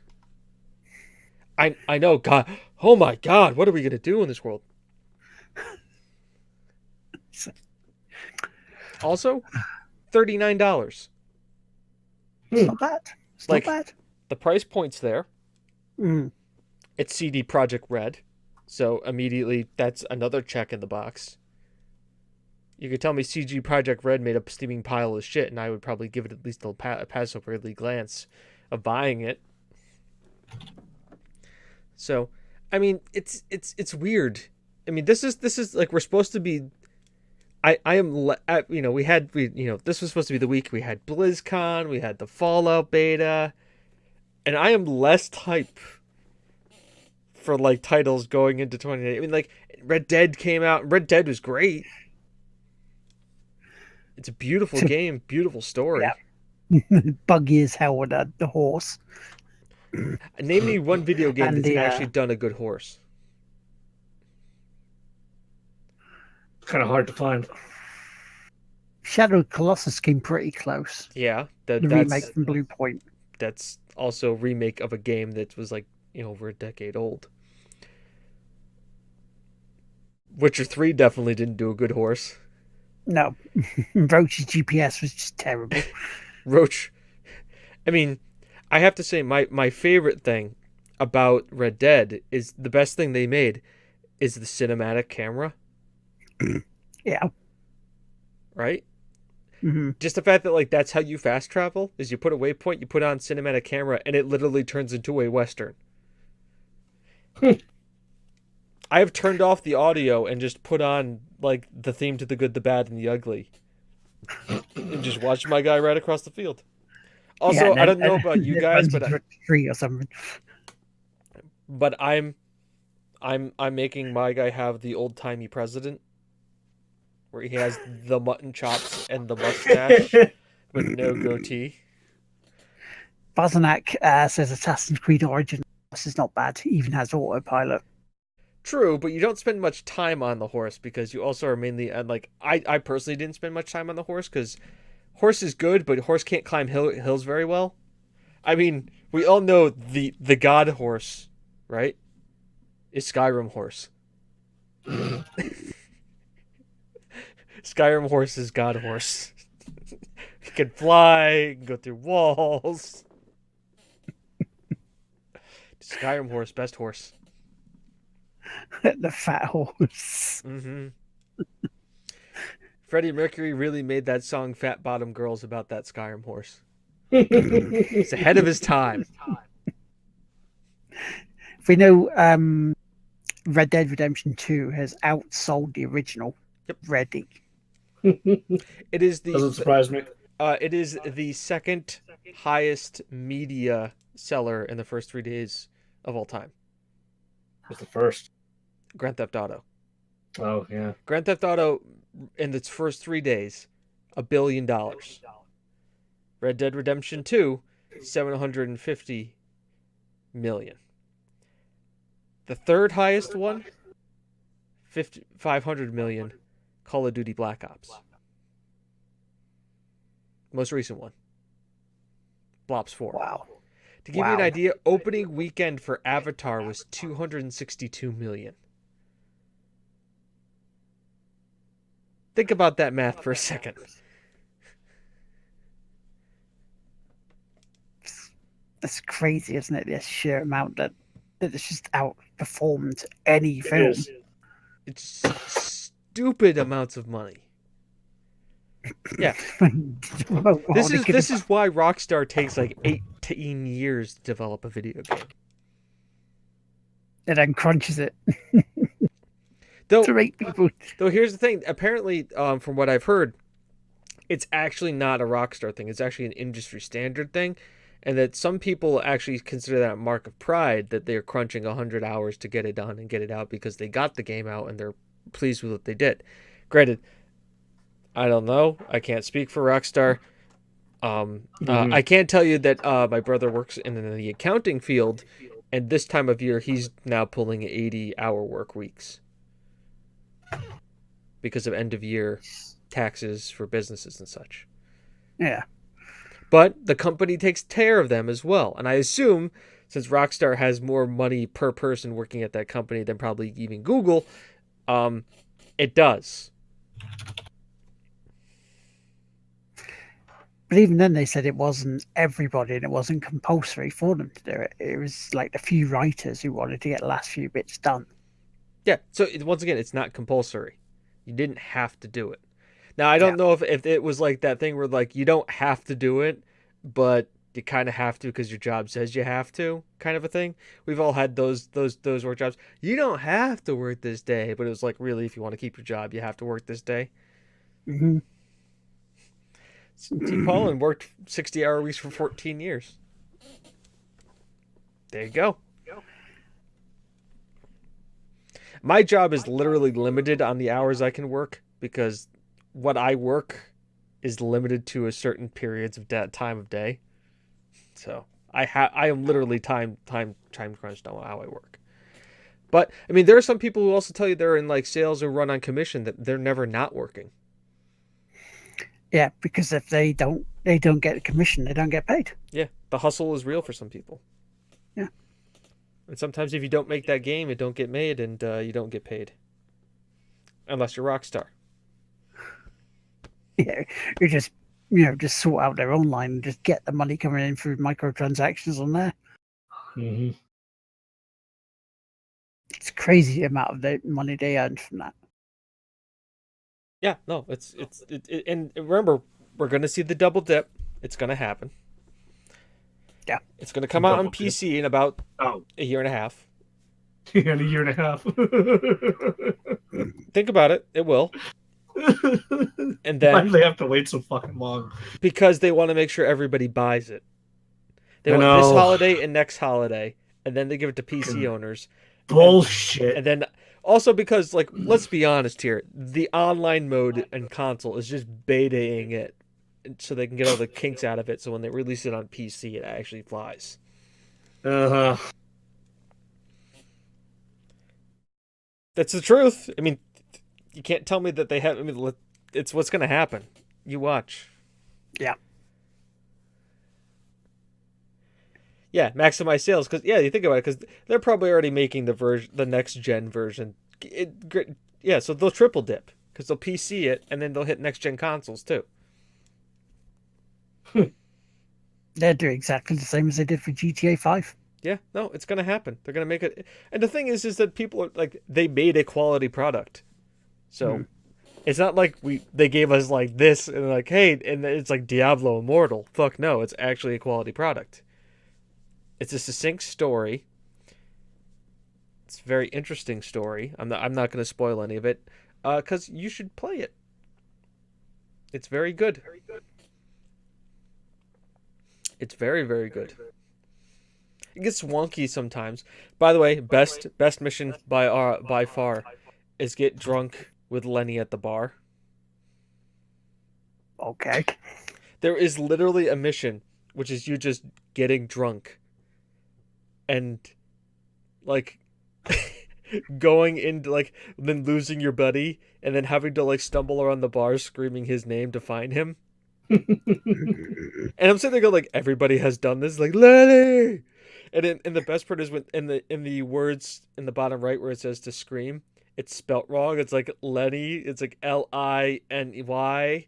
I know, God. Oh my God, what are we gonna do in this world? Also, $39. It's not bad. It's Like, not bad. the price point's there. Mm. It's CD Projekt Red, so immediately that's another check in the box. You could tell me CG Projekt Red made a steaming pile of shit, and I would probably give it at least a passive early glance of buying it. So, I mean, it's weird. I mean, this is like we're supposed to be. I am this was supposed to be the week we had BlizzCon, we had the Fallout beta, and I am less hype for like titles going into 2020. I mean, like Red Dead came out. Red Dead was great. It's a beautiful game, beautiful story. Yeah. Buggy as hell with the horse. Name me one video game And that's actually done a good horse. Kind of hard to find. Shadow of Colossus came pretty close. Yeah, the remake from Blue Point. That's also a remake of a game that was like over a decade old. Witcher 3 definitely didn't do a good horse. No, Roach's GPS was just terrible. Roach, I mean, I have to say my favorite thing about Red Dead is the best thing they made is the cinematic camera. Yeah. Right? Mm-hmm. Just the fact that like that's how you fast travel is you put a waypoint, you put on cinematic camera, and it literally turns into a Western. I have turned off the audio and just put on like the theme to The Good, the Bad, and the Ugly, and just watch my guy right across the field. Also, I don't know about you guys, but tree or something. But I'm making my guy have the old timey president, where he has the mutton chops and the mustache with no goatee. Bazanak says Assassin's Creed Origins is not bad. He even has autopilot. True, but you don't spend much time on the horse because you also are mainly like I personally didn't spend much time on the horse because horse is good, but horse can't climb hills very well. I mean, we all know the god horse, right? Is Skyrim horse. Skyrim horse is god horse. He can fly, he can go through walls. Skyrim horse, best horse. The fat horse. Mm-hmm. Freddie Mercury really made that song Fat Bottom Girls about that Skyrim horse. It's ahead of his time. We know Red Dead Redemption 2 has outsold the original. Yep. Ready. It is Doesn't surprise me. It is the second highest media seller in the first 3 days of all time. What's the first? Grand Theft Auto. Oh, yeah. Grand Theft Auto, in its first 3 days, $1 billion. Red Dead Redemption 2, 750 million. The third highest one, 500 million, Call of Duty Black Ops. Most recent one, Blops 4. Wow. To give you an idea, opening weekend for Avatar was 262 million. Think about that math for a second. That's crazy, isn't it? The sheer amount that it's just outperformed any film. It's stupid amounts of money. Yeah. This is why Rockstar takes like 18 years to develop a video game. And then crunches it. Though, to rate people. Though here's the thing. Apparently, from what I've heard, it's actually not a Rockstar thing. It's actually an industry standard thing. And that some people actually consider that a mark of pride that they're crunching 100 hours to get it done and get it out because they got the game out and they're pleased with what they did. Granted, I don't know. I can't speak for Rockstar. I can tell you that my brother works in the accounting field, and this time of year he's now pulling 80-hour work weeks because of end of year taxes for businesses and such. Yeah. But the company takes care of them as well. And I assume, since Rockstar has more money per person working at that company than probably even Google, it does. But even then, they said it wasn't everybody and it wasn't compulsory for them to do it. It was like the few writers who wanted to get the last few bits done. Yeah, so once again, it's not compulsory. You didn't have to do it. Now, I don't know if it was like that thing where like you don't have to do it, but you kind of have to because your job says you have to, kind of a thing. We've all had those work jobs. You don't have to work this day, but it was like, really, if you want to keep your job, you have to work this day. Mm-hmm. T. Paulin worked 60-hour weeks for 14 years. There you go. My job is literally limited on the hours I can work because what I work is limited to a certain periods of time of day. So I am literally time crunched on how I work. But I mean, there are some people who also tell you they're in like sales or run on commission that they're never not working. Yeah, because if they don't get a commission, they don't get paid. Yeah, the hustle is real for some people. Yeah. And sometimes if you don't make that game, it don't get made and you don't get paid. Unless you're Rockstar. Yeah, you just sort out their own line and just get the money coming in through microtransactions on there. Mm-hmm. It's crazy the amount of the money they earn from that. Yeah, no, it's and remember, we're gonna see the double dip. It's gonna happen. Yeah, it's gonna come out on PC in about a year and a half. In a year and a half. Think about it. It will. And then why do they have to wait so fucking long? Because they want to make sure everybody buys it. They want this holiday and next holiday, and then they give it to PC owners. Bullshit. And then also because, like, let's be honest here, the online mode and console is just betaing it so they can get all the kinks out of it. So when they release it on PC, it actually flies. Uh-huh. That's the truth. I mean, you can't tell me that they have. I mean, it's what's going to happen. You watch. Yeah. Yeah, maximize sales because you think about it because they're probably already making the next gen version. So they'll triple dip because they'll PC it and then they'll hit next gen consoles too. They're doing exactly the same as they did for GTA 5. Yeah, no, it's gonna happen. They're gonna make it, and the thing is that people are like they made a quality product, so it's not like they gave us like this and like hey, and it's like Diablo Immortal. Fuck no, it's actually a quality product. It's a succinct story. It's a very interesting story. I'm not going to spoil any of it, because you should play it. It's very good. It's very, very good. It gets wonky sometimes. By the way, best mission by far is get drunk with Lenny at the bar. Okay. There is literally a mission which is you just getting drunk and like going into like then losing your buddy and then having to like stumble around the bar screaming his name to find him. And I'm sitting there going like everybody has done this, like Lenny. And the best part is when in the words in the bottom right where it says to scream, it's spelt wrong. It's like Lenny. It's like LINY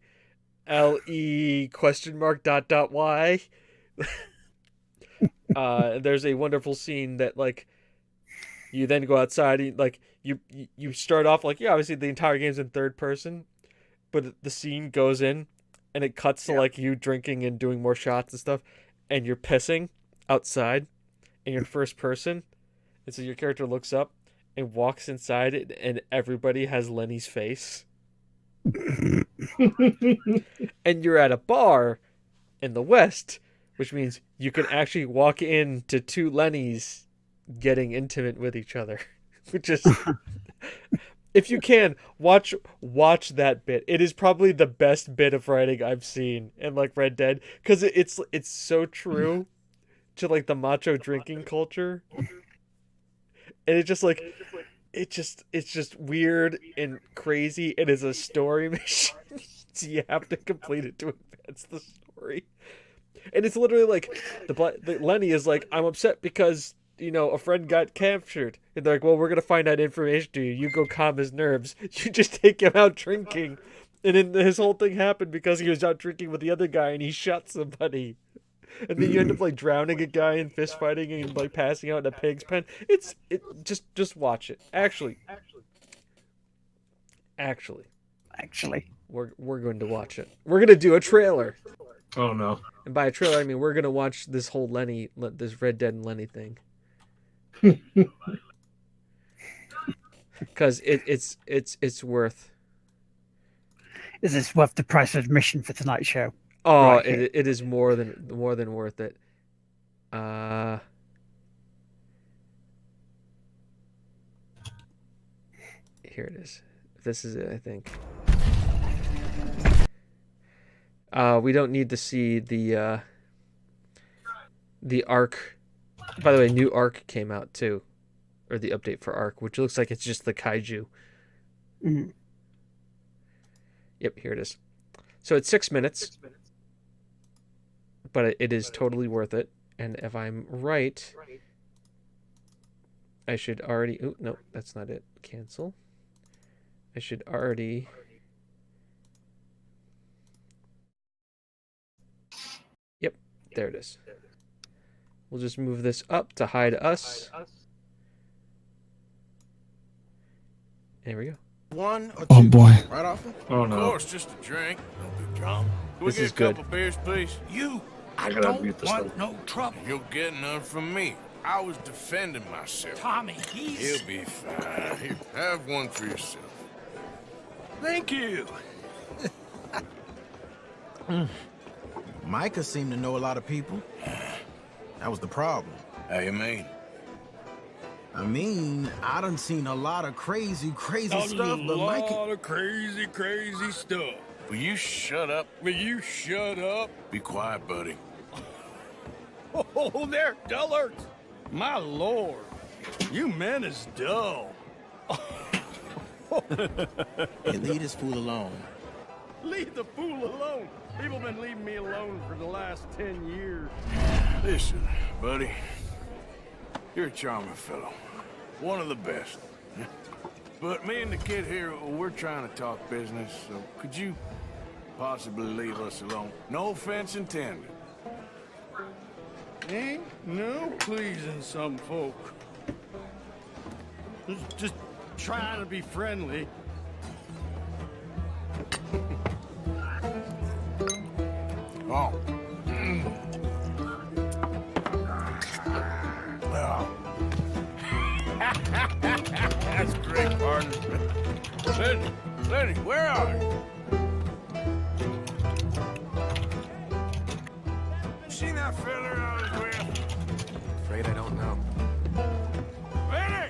LE ?Y. There's a wonderful scene that like You then go outside and like you start off like obviously the entire game's in third person, but the scene goes in and it cuts to like you drinking and doing more shots and stuff, and you're pissing outside and you're in first person, and so your character looks up and walks inside it, and everybody has Lenny's face. And you're at a bar in the West, which means you can actually walk into two Lennys getting intimate with each other, which is, if you can watch that bit. It is probably the best bit of writing I've seen in like Red Dead, because it's so true to like the macho drinking culture, and it's just weird and crazy. It is a story mission, so you have to complete it to advance the story. And it's literally like the Lenny is like, I'm upset because a friend got captured. And they're like, well, we're going to find out information to you. You go calm his nerves. You just take him out drinking. And then his whole thing happened because he was out drinking with the other guy and he shot somebody. And then you end up like drowning a guy and fist fighting and like passing out in a pig's pen. Just watch it. Actually, we're going to watch it. We're going to do a trailer. Oh no. And by a trailer, I mean we're going to watch this whole this Red Dead and Lenny thing. Because it's worth. Is this worth the price of admission for tonight's show? Oh, right. It is more than worth it. Here it is. This is it, I think. We don't need to see the Ark. By the way, new Ark came out too, or the update for Ark, which looks like it's just the kaiju. Mm-hmm. Yep, here it is. So it's 6 minutes, but it is totally worth it. And if I'm right, I should already. Oh no, that's not it. Cancel. I should already. Yep, there it is. We'll just move this up to hide us. There we go. One or two? Oh boy. Right off? Oh no. Of course, just a drink. Don't be drunk. Can we This get is a good. couple beers, please? I gotta mute this thing. No trouble. You'll get none from me. I was defending myself. Tommy, He'll be fine. Here, have one for yourself. Thank you. Micah seemed to know a lot of people. That was the problem. How you mean? I mean, I done seen a lot of crazy stuff, but Micah... of crazy stuff. Will you shut up? Will you shut up? Be quiet, buddy. Oh, they're dullards. My lord, you men is dull. Hey, leave this fool alone. Leave the fool alone. People been leaving me alone for the last 10 years. Listen, buddy. You're a charming fellow. One of the best. But me and the kid here, we're trying to talk business, so could you possibly leave us alone? No offense intended. Ain't no pleasing some folk. Just trying to be friendly. Oh. That's great, partner. Lenny, where are you? Seen that fella I was with? Afraid I don't know. Lenny!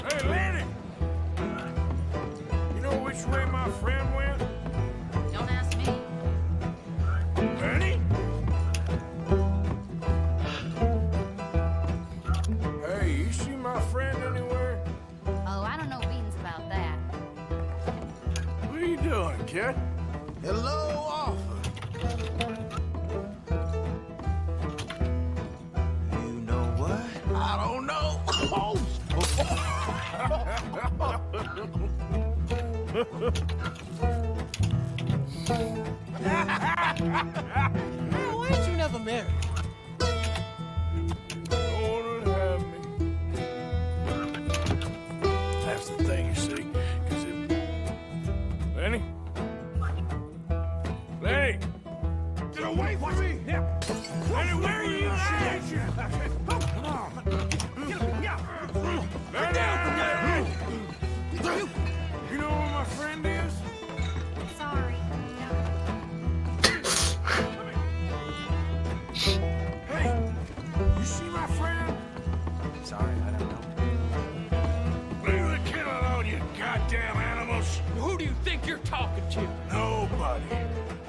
Hey, Lenny! You know which way my friend went? Don't ask me. Lenny? Hey, you see my friend anywhere? Oh, I don't know beans about that. What are you doing, kid? Hello, offer. You know what? I don't know. Why ain't you never married? Don't have me. talking to? Nobody.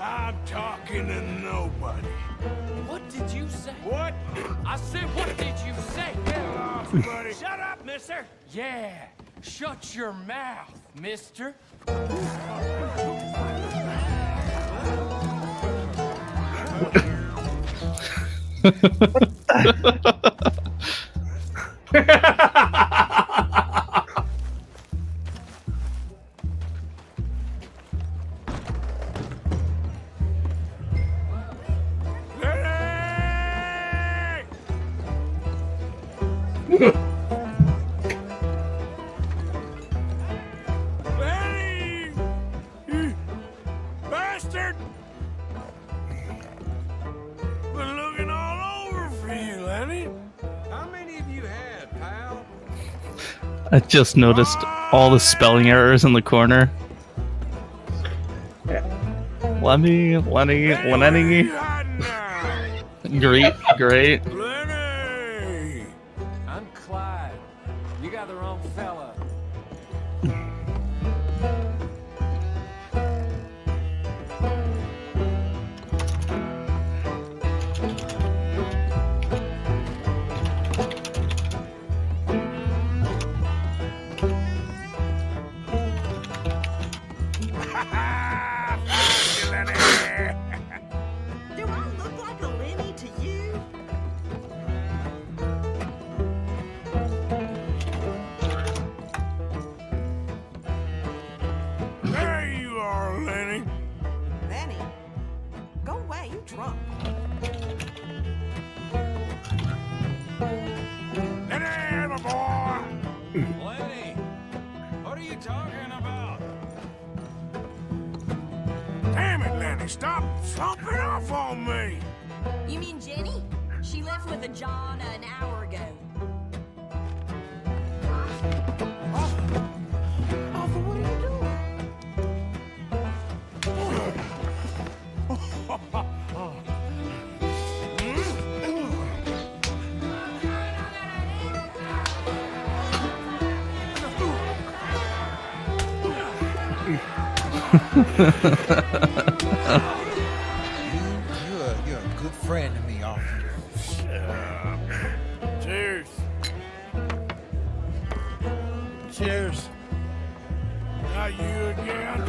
I'm talking to nobody. What did you say? What? I said, what did you say? Get off, buddy. Shut up, mister. Yeah, shut your mouth, mister. Lenny! You bastard! Been looking all over for you, Lenny. How many have you had, pal? I just noticed all the spelling errors in the corner. Lenny. Where you hiding now? Great. Lenny! I'm Clyde. You got the wrong fella. Found you, Lenny! Do I look like a Lenny to you? There you are, Lenny. Lenny? Go away, you drunk. Lenny, my boy! Lenny, what are you talking about? Damn it, Lenny, stop slumping off on me! You mean Jenny? She left with a John an hour ago. Arthur, what are you doing? You're a good friend to me, Arthur. Cheers. Cheers. Not you again.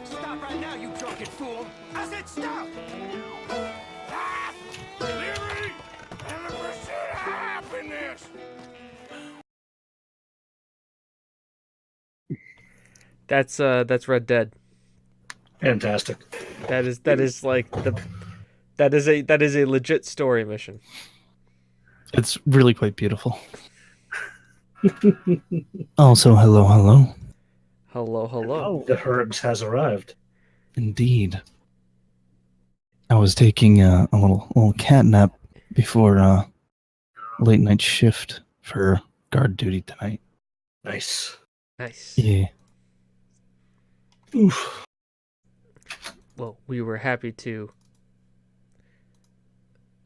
Stop right now, you drunken fool! I said stop! Liberty and the pursuit of happiness. That's Red Dead. Fantastic. That is like that is a legit story mission. It's really quite beautiful. Also, hello. Hello. The Herbs has arrived. Indeed. I was taking a little cat nap before late night shift for guard duty tonight. Nice. Yeah. Oof. Well, we were happy to.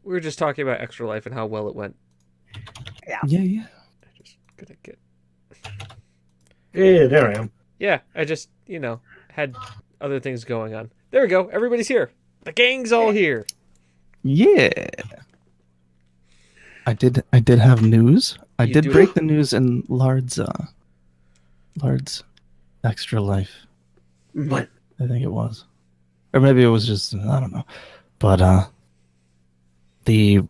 We were just talking about Extra Life and how well it went. Yeah. I just gonna get. Yeah, there I am. Yeah, I just had other things going on. There we go. Everybody's here. The gang's all here. Yeah. I did have news. I You did do? break the news in Lard's Extra Life. What? I think it was. Or maybe it was just I don't know. But the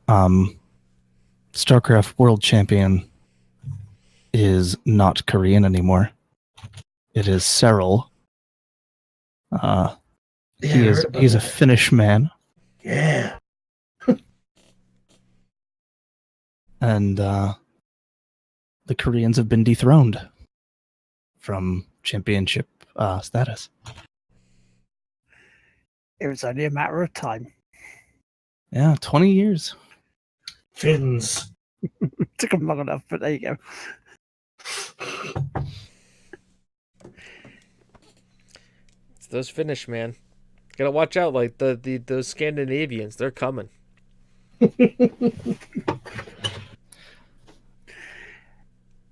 StarCraft World Champion is not Korean anymore. It is Cyril. He's a Finnish man. Yeah. And the Koreans have been dethroned from championship status. It was only a matter of time. Yeah, 20 years. Finns. Took them long enough, but there you go. It's those Finnish, man. Gotta watch out, like those Scandinavians, they're coming.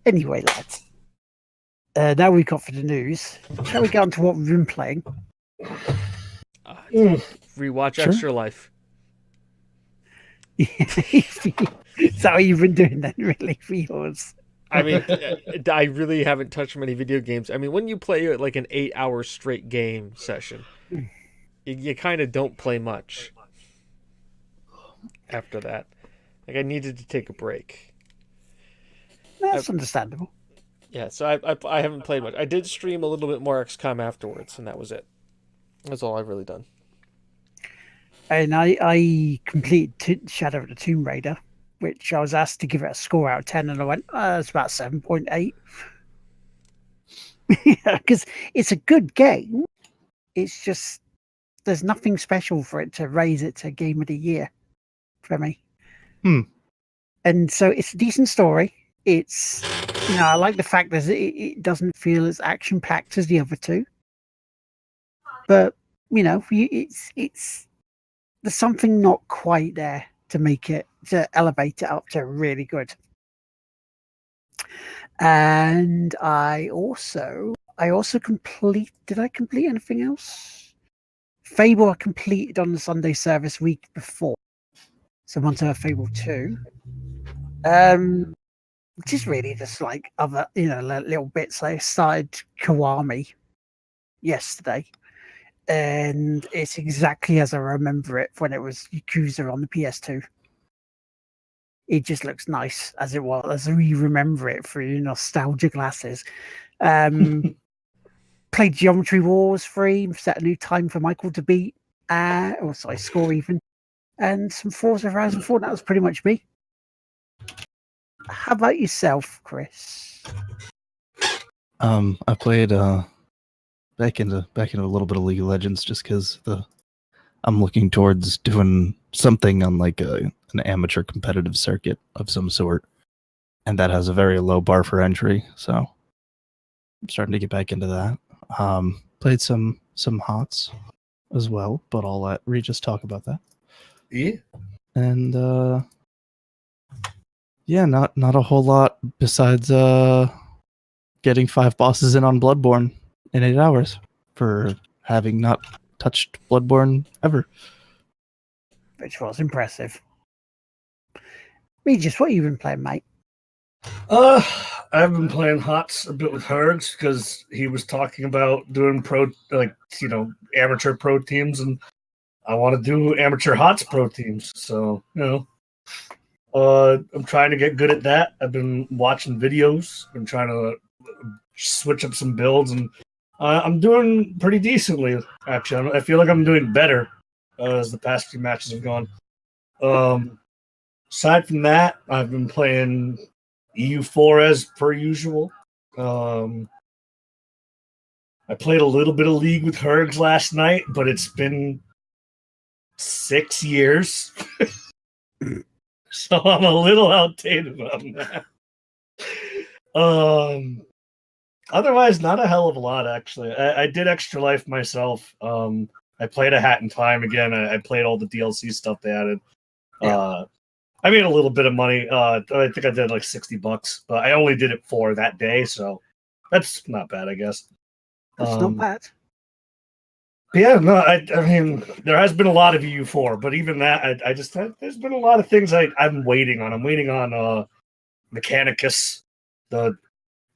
Anyway, lads. Now we've got for the news. Shall we get on to what we've been playing? Rewatch Sure. Extra Life. Is that what you've been doing then, really, for yours? I mean, I really haven't touched many video games. I mean, when you play like an 8-hour straight game session, you kind of don't play much after that. Like, I needed to take a break. That's understandable. Yeah, so I haven't played much. I did stream a little bit more XCOM afterwards, and that was it. That's all I've really done. And I completed Shadow of the Tomb Raider, which I was asked to give it a score out of 10, and I went, it's about 7.8. Because it's a good game. It's just, there's nothing special for it to raise it to Game of the Year for me. And so it's a decent story. It's, I like the fact that it doesn't feel as action-packed as the other two. But, it's there's something not quite there to elevate it up to really good. And I also did I complete anything else? Fable I completed on the Sunday service week before. So I'm on to Fable 2. Which is really just like other, little bits. I started Kiwami yesterday. And it's exactly as I remember it when it was Yakuza on the PS2. It just looks nice as it was, as we remember it through nostalgia glasses. Played Geometry Wars 3, set a new time for Michael to beat, score even, and some Forza Horizon 4. That was pretty much me. How about yourself, Chris? I played back into a little bit of League of Legends just because I'm looking towards doing something on like an amateur competitive circuit of some sort, and that has a very low bar for entry. So I'm starting to get back into that. Played some HOTS as well, but I'll let Regis talk about that. Yeah. And not a whole lot besides getting 5 bosses in on Bloodborne in 8 hours for having not touched Bloodborne ever. Which was impressive. Regis, what have you been playing, mate? I've been playing HOTS a bit with Hergs because he was talking about doing amateur pro teams, and I want to do amateur HOTS pro teams. So, I'm trying to get good at that. I've been watching videos. I'm trying to switch up some builds, and I'm doing pretty decently, actually. I feel like I'm doing better as the past few matches have gone. Aside from that, I've been playing EU4 as per usual. I played a little bit of League with Hergs last night, but it's been 6 years. So I'm a little outdated on that. Otherwise, not a hell of a lot, actually. I did Extra Life myself. I played A Hat in Time again. I played all the DLC stuff they added. Yeah. I made a little bit of money. I think I did like $60, but I only did it for that day, so that's not bad, I guess. That's not bad. Yeah, no, I mean, there has been a lot of EU4, but even that, there's been a lot of things I'm waiting on. I'm waiting on Mechanicus, the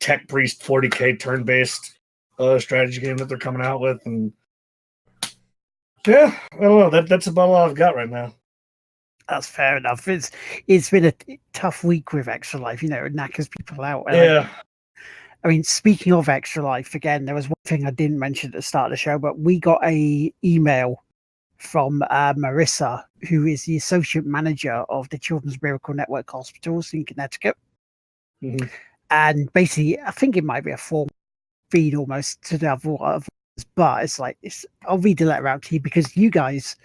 Tech Priest 40k turn-based strategy game that they're coming out with, and yeah, I don't know. That's about all I've got right now. That's fair enough. It's been a tough week with Extra Life. You know, it knackers people out. Yeah. I mean, speaking of Extra Life, again, there was one thing I didn't mention at the start of the show, but we got a email from Marissa, who is the associate manager of the Children's Miracle Network hospitals in Connecticut. Mm-hmm. And basically, I think it might be a form feed almost to the other, but I'll read the letter out to you because you guys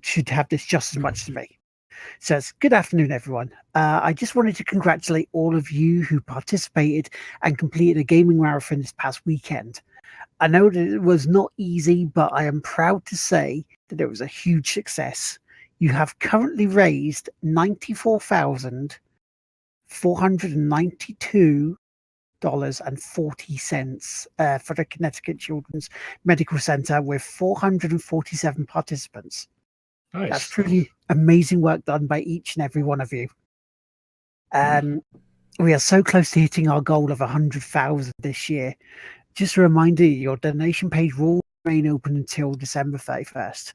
should have this just as much as me. So it's good afternoon, everyone. I just wanted to congratulate all of you who participated and completed a gaming marathon this past weekend. I know that it was not easy, but I am proud to say that it was a huge success. You have currently raised $94,492.40 for the Connecticut Children's Medical Center with 447 participants. Nice. That's truly amazing work done by each and every one of you. We are so close to hitting our goal of 100,000 this year. Just a reminder, your donation page will remain open until December 31st.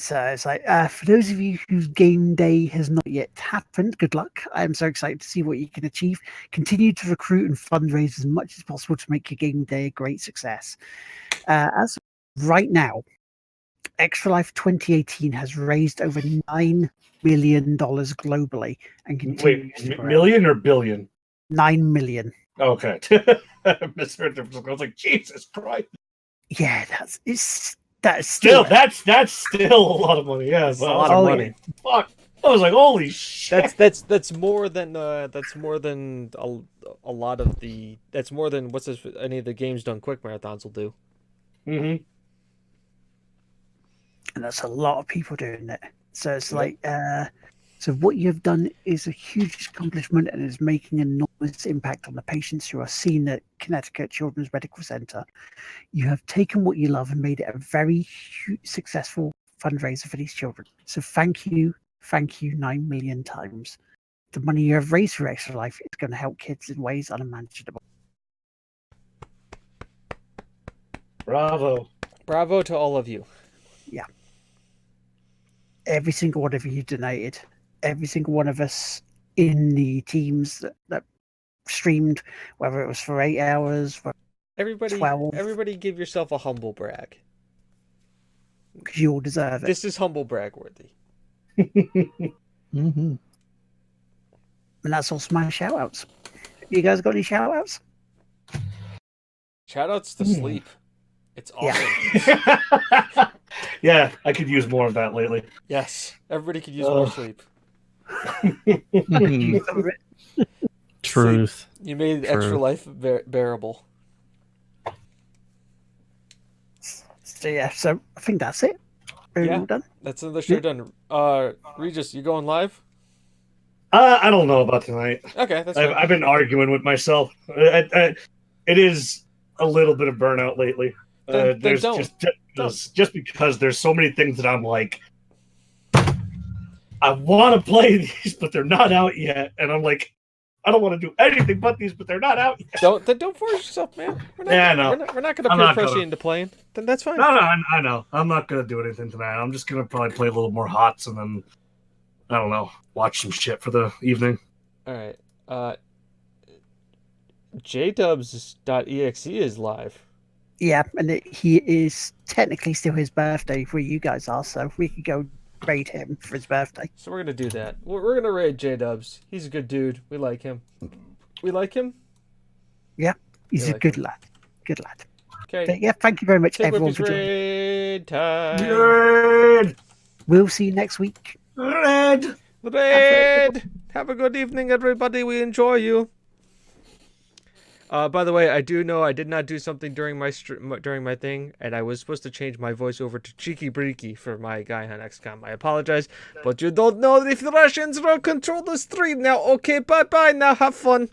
So it's like, for those of you whose game day has not yet happened, good luck. I am so excited to see what you can achieve. Continue to recruit and fundraise as much as possible to make your game day a great success. As of right now, Extra Life 2018 has raised over $9 million globally and continues to grow. Million or billion? 9 million. Okay. I misheard the I was like, Jesus Christ. Yeah, that's still that's still a lot of money. Yeah, it's a lot of money. Fuck. I was like, holy shit. That's more than a lot of the. That's more than any of the Games Done Quick marathons will do. Mm-hmm. And that's a lot of people doing it. So it's like, so what you've done is a huge accomplishment and is making an enormous impact on the patients who are seen at Connecticut Children's Medical Center. You have taken what you love and made it a very successful fundraiser for these children. So thank you 9 million times. The money you have raised for Extra Life is going to help kids in ways unimaginable. Bravo. Bravo to all of you. Yeah. Every single one of you donated. Every single one of us in the teams that streamed, whether it was for 8 hours, everybody 12. Everybody give yourself a humble brag. Because you all deserve it. This is humble brag worthy. Mm-hmm. And that's also my shout outs. You guys got any shout outs? Shout outs to sleep. It's awesome. Yeah. Yeah, I could use more of that lately. Yes, everybody could use more sleep. Truth. See, you made Extra Life bearable. So yeah, so I think that's it. We're all done. That's another show done. Regis, you going live? I don't know about tonight. Okay, that's I've been arguing with myself. It is a little bit of burnout lately. There's just because there's so many things that I'm like, I want to play these, but they're not out yet, and I'm like, I don't want to do anything but these, but they're not out yet. Don't force yourself, man. We're not going to peer pressure you into playing. Then that's fine. No, I know. I'm not going to do anything tonight. I'm just going to probably play a little more HOTS and then, I don't know, watch some shit for the evening. All right. JDubs.exe is live. Yeah, and he is technically still his birthday where you guys are, so we could go raid him for his birthday. So we're going to do that. We're going to raid JDubs. He's a good dude. We like him. We like him? Yeah, he's a good lad. Good lad. Okay. But yeah, thank you very much, everyone, for joining. Raid time. Raid. We'll see you next week. Raid. Raid. Have a good evening, everybody. We enjoy you. By the way, I do know I did not do something during my thing, and I was supposed to change my voice over to Cheeky Breaky for my guy on XCOM. I apologize, but you don't know if the Russians will control the stream now. Okay, bye-bye now. Have fun.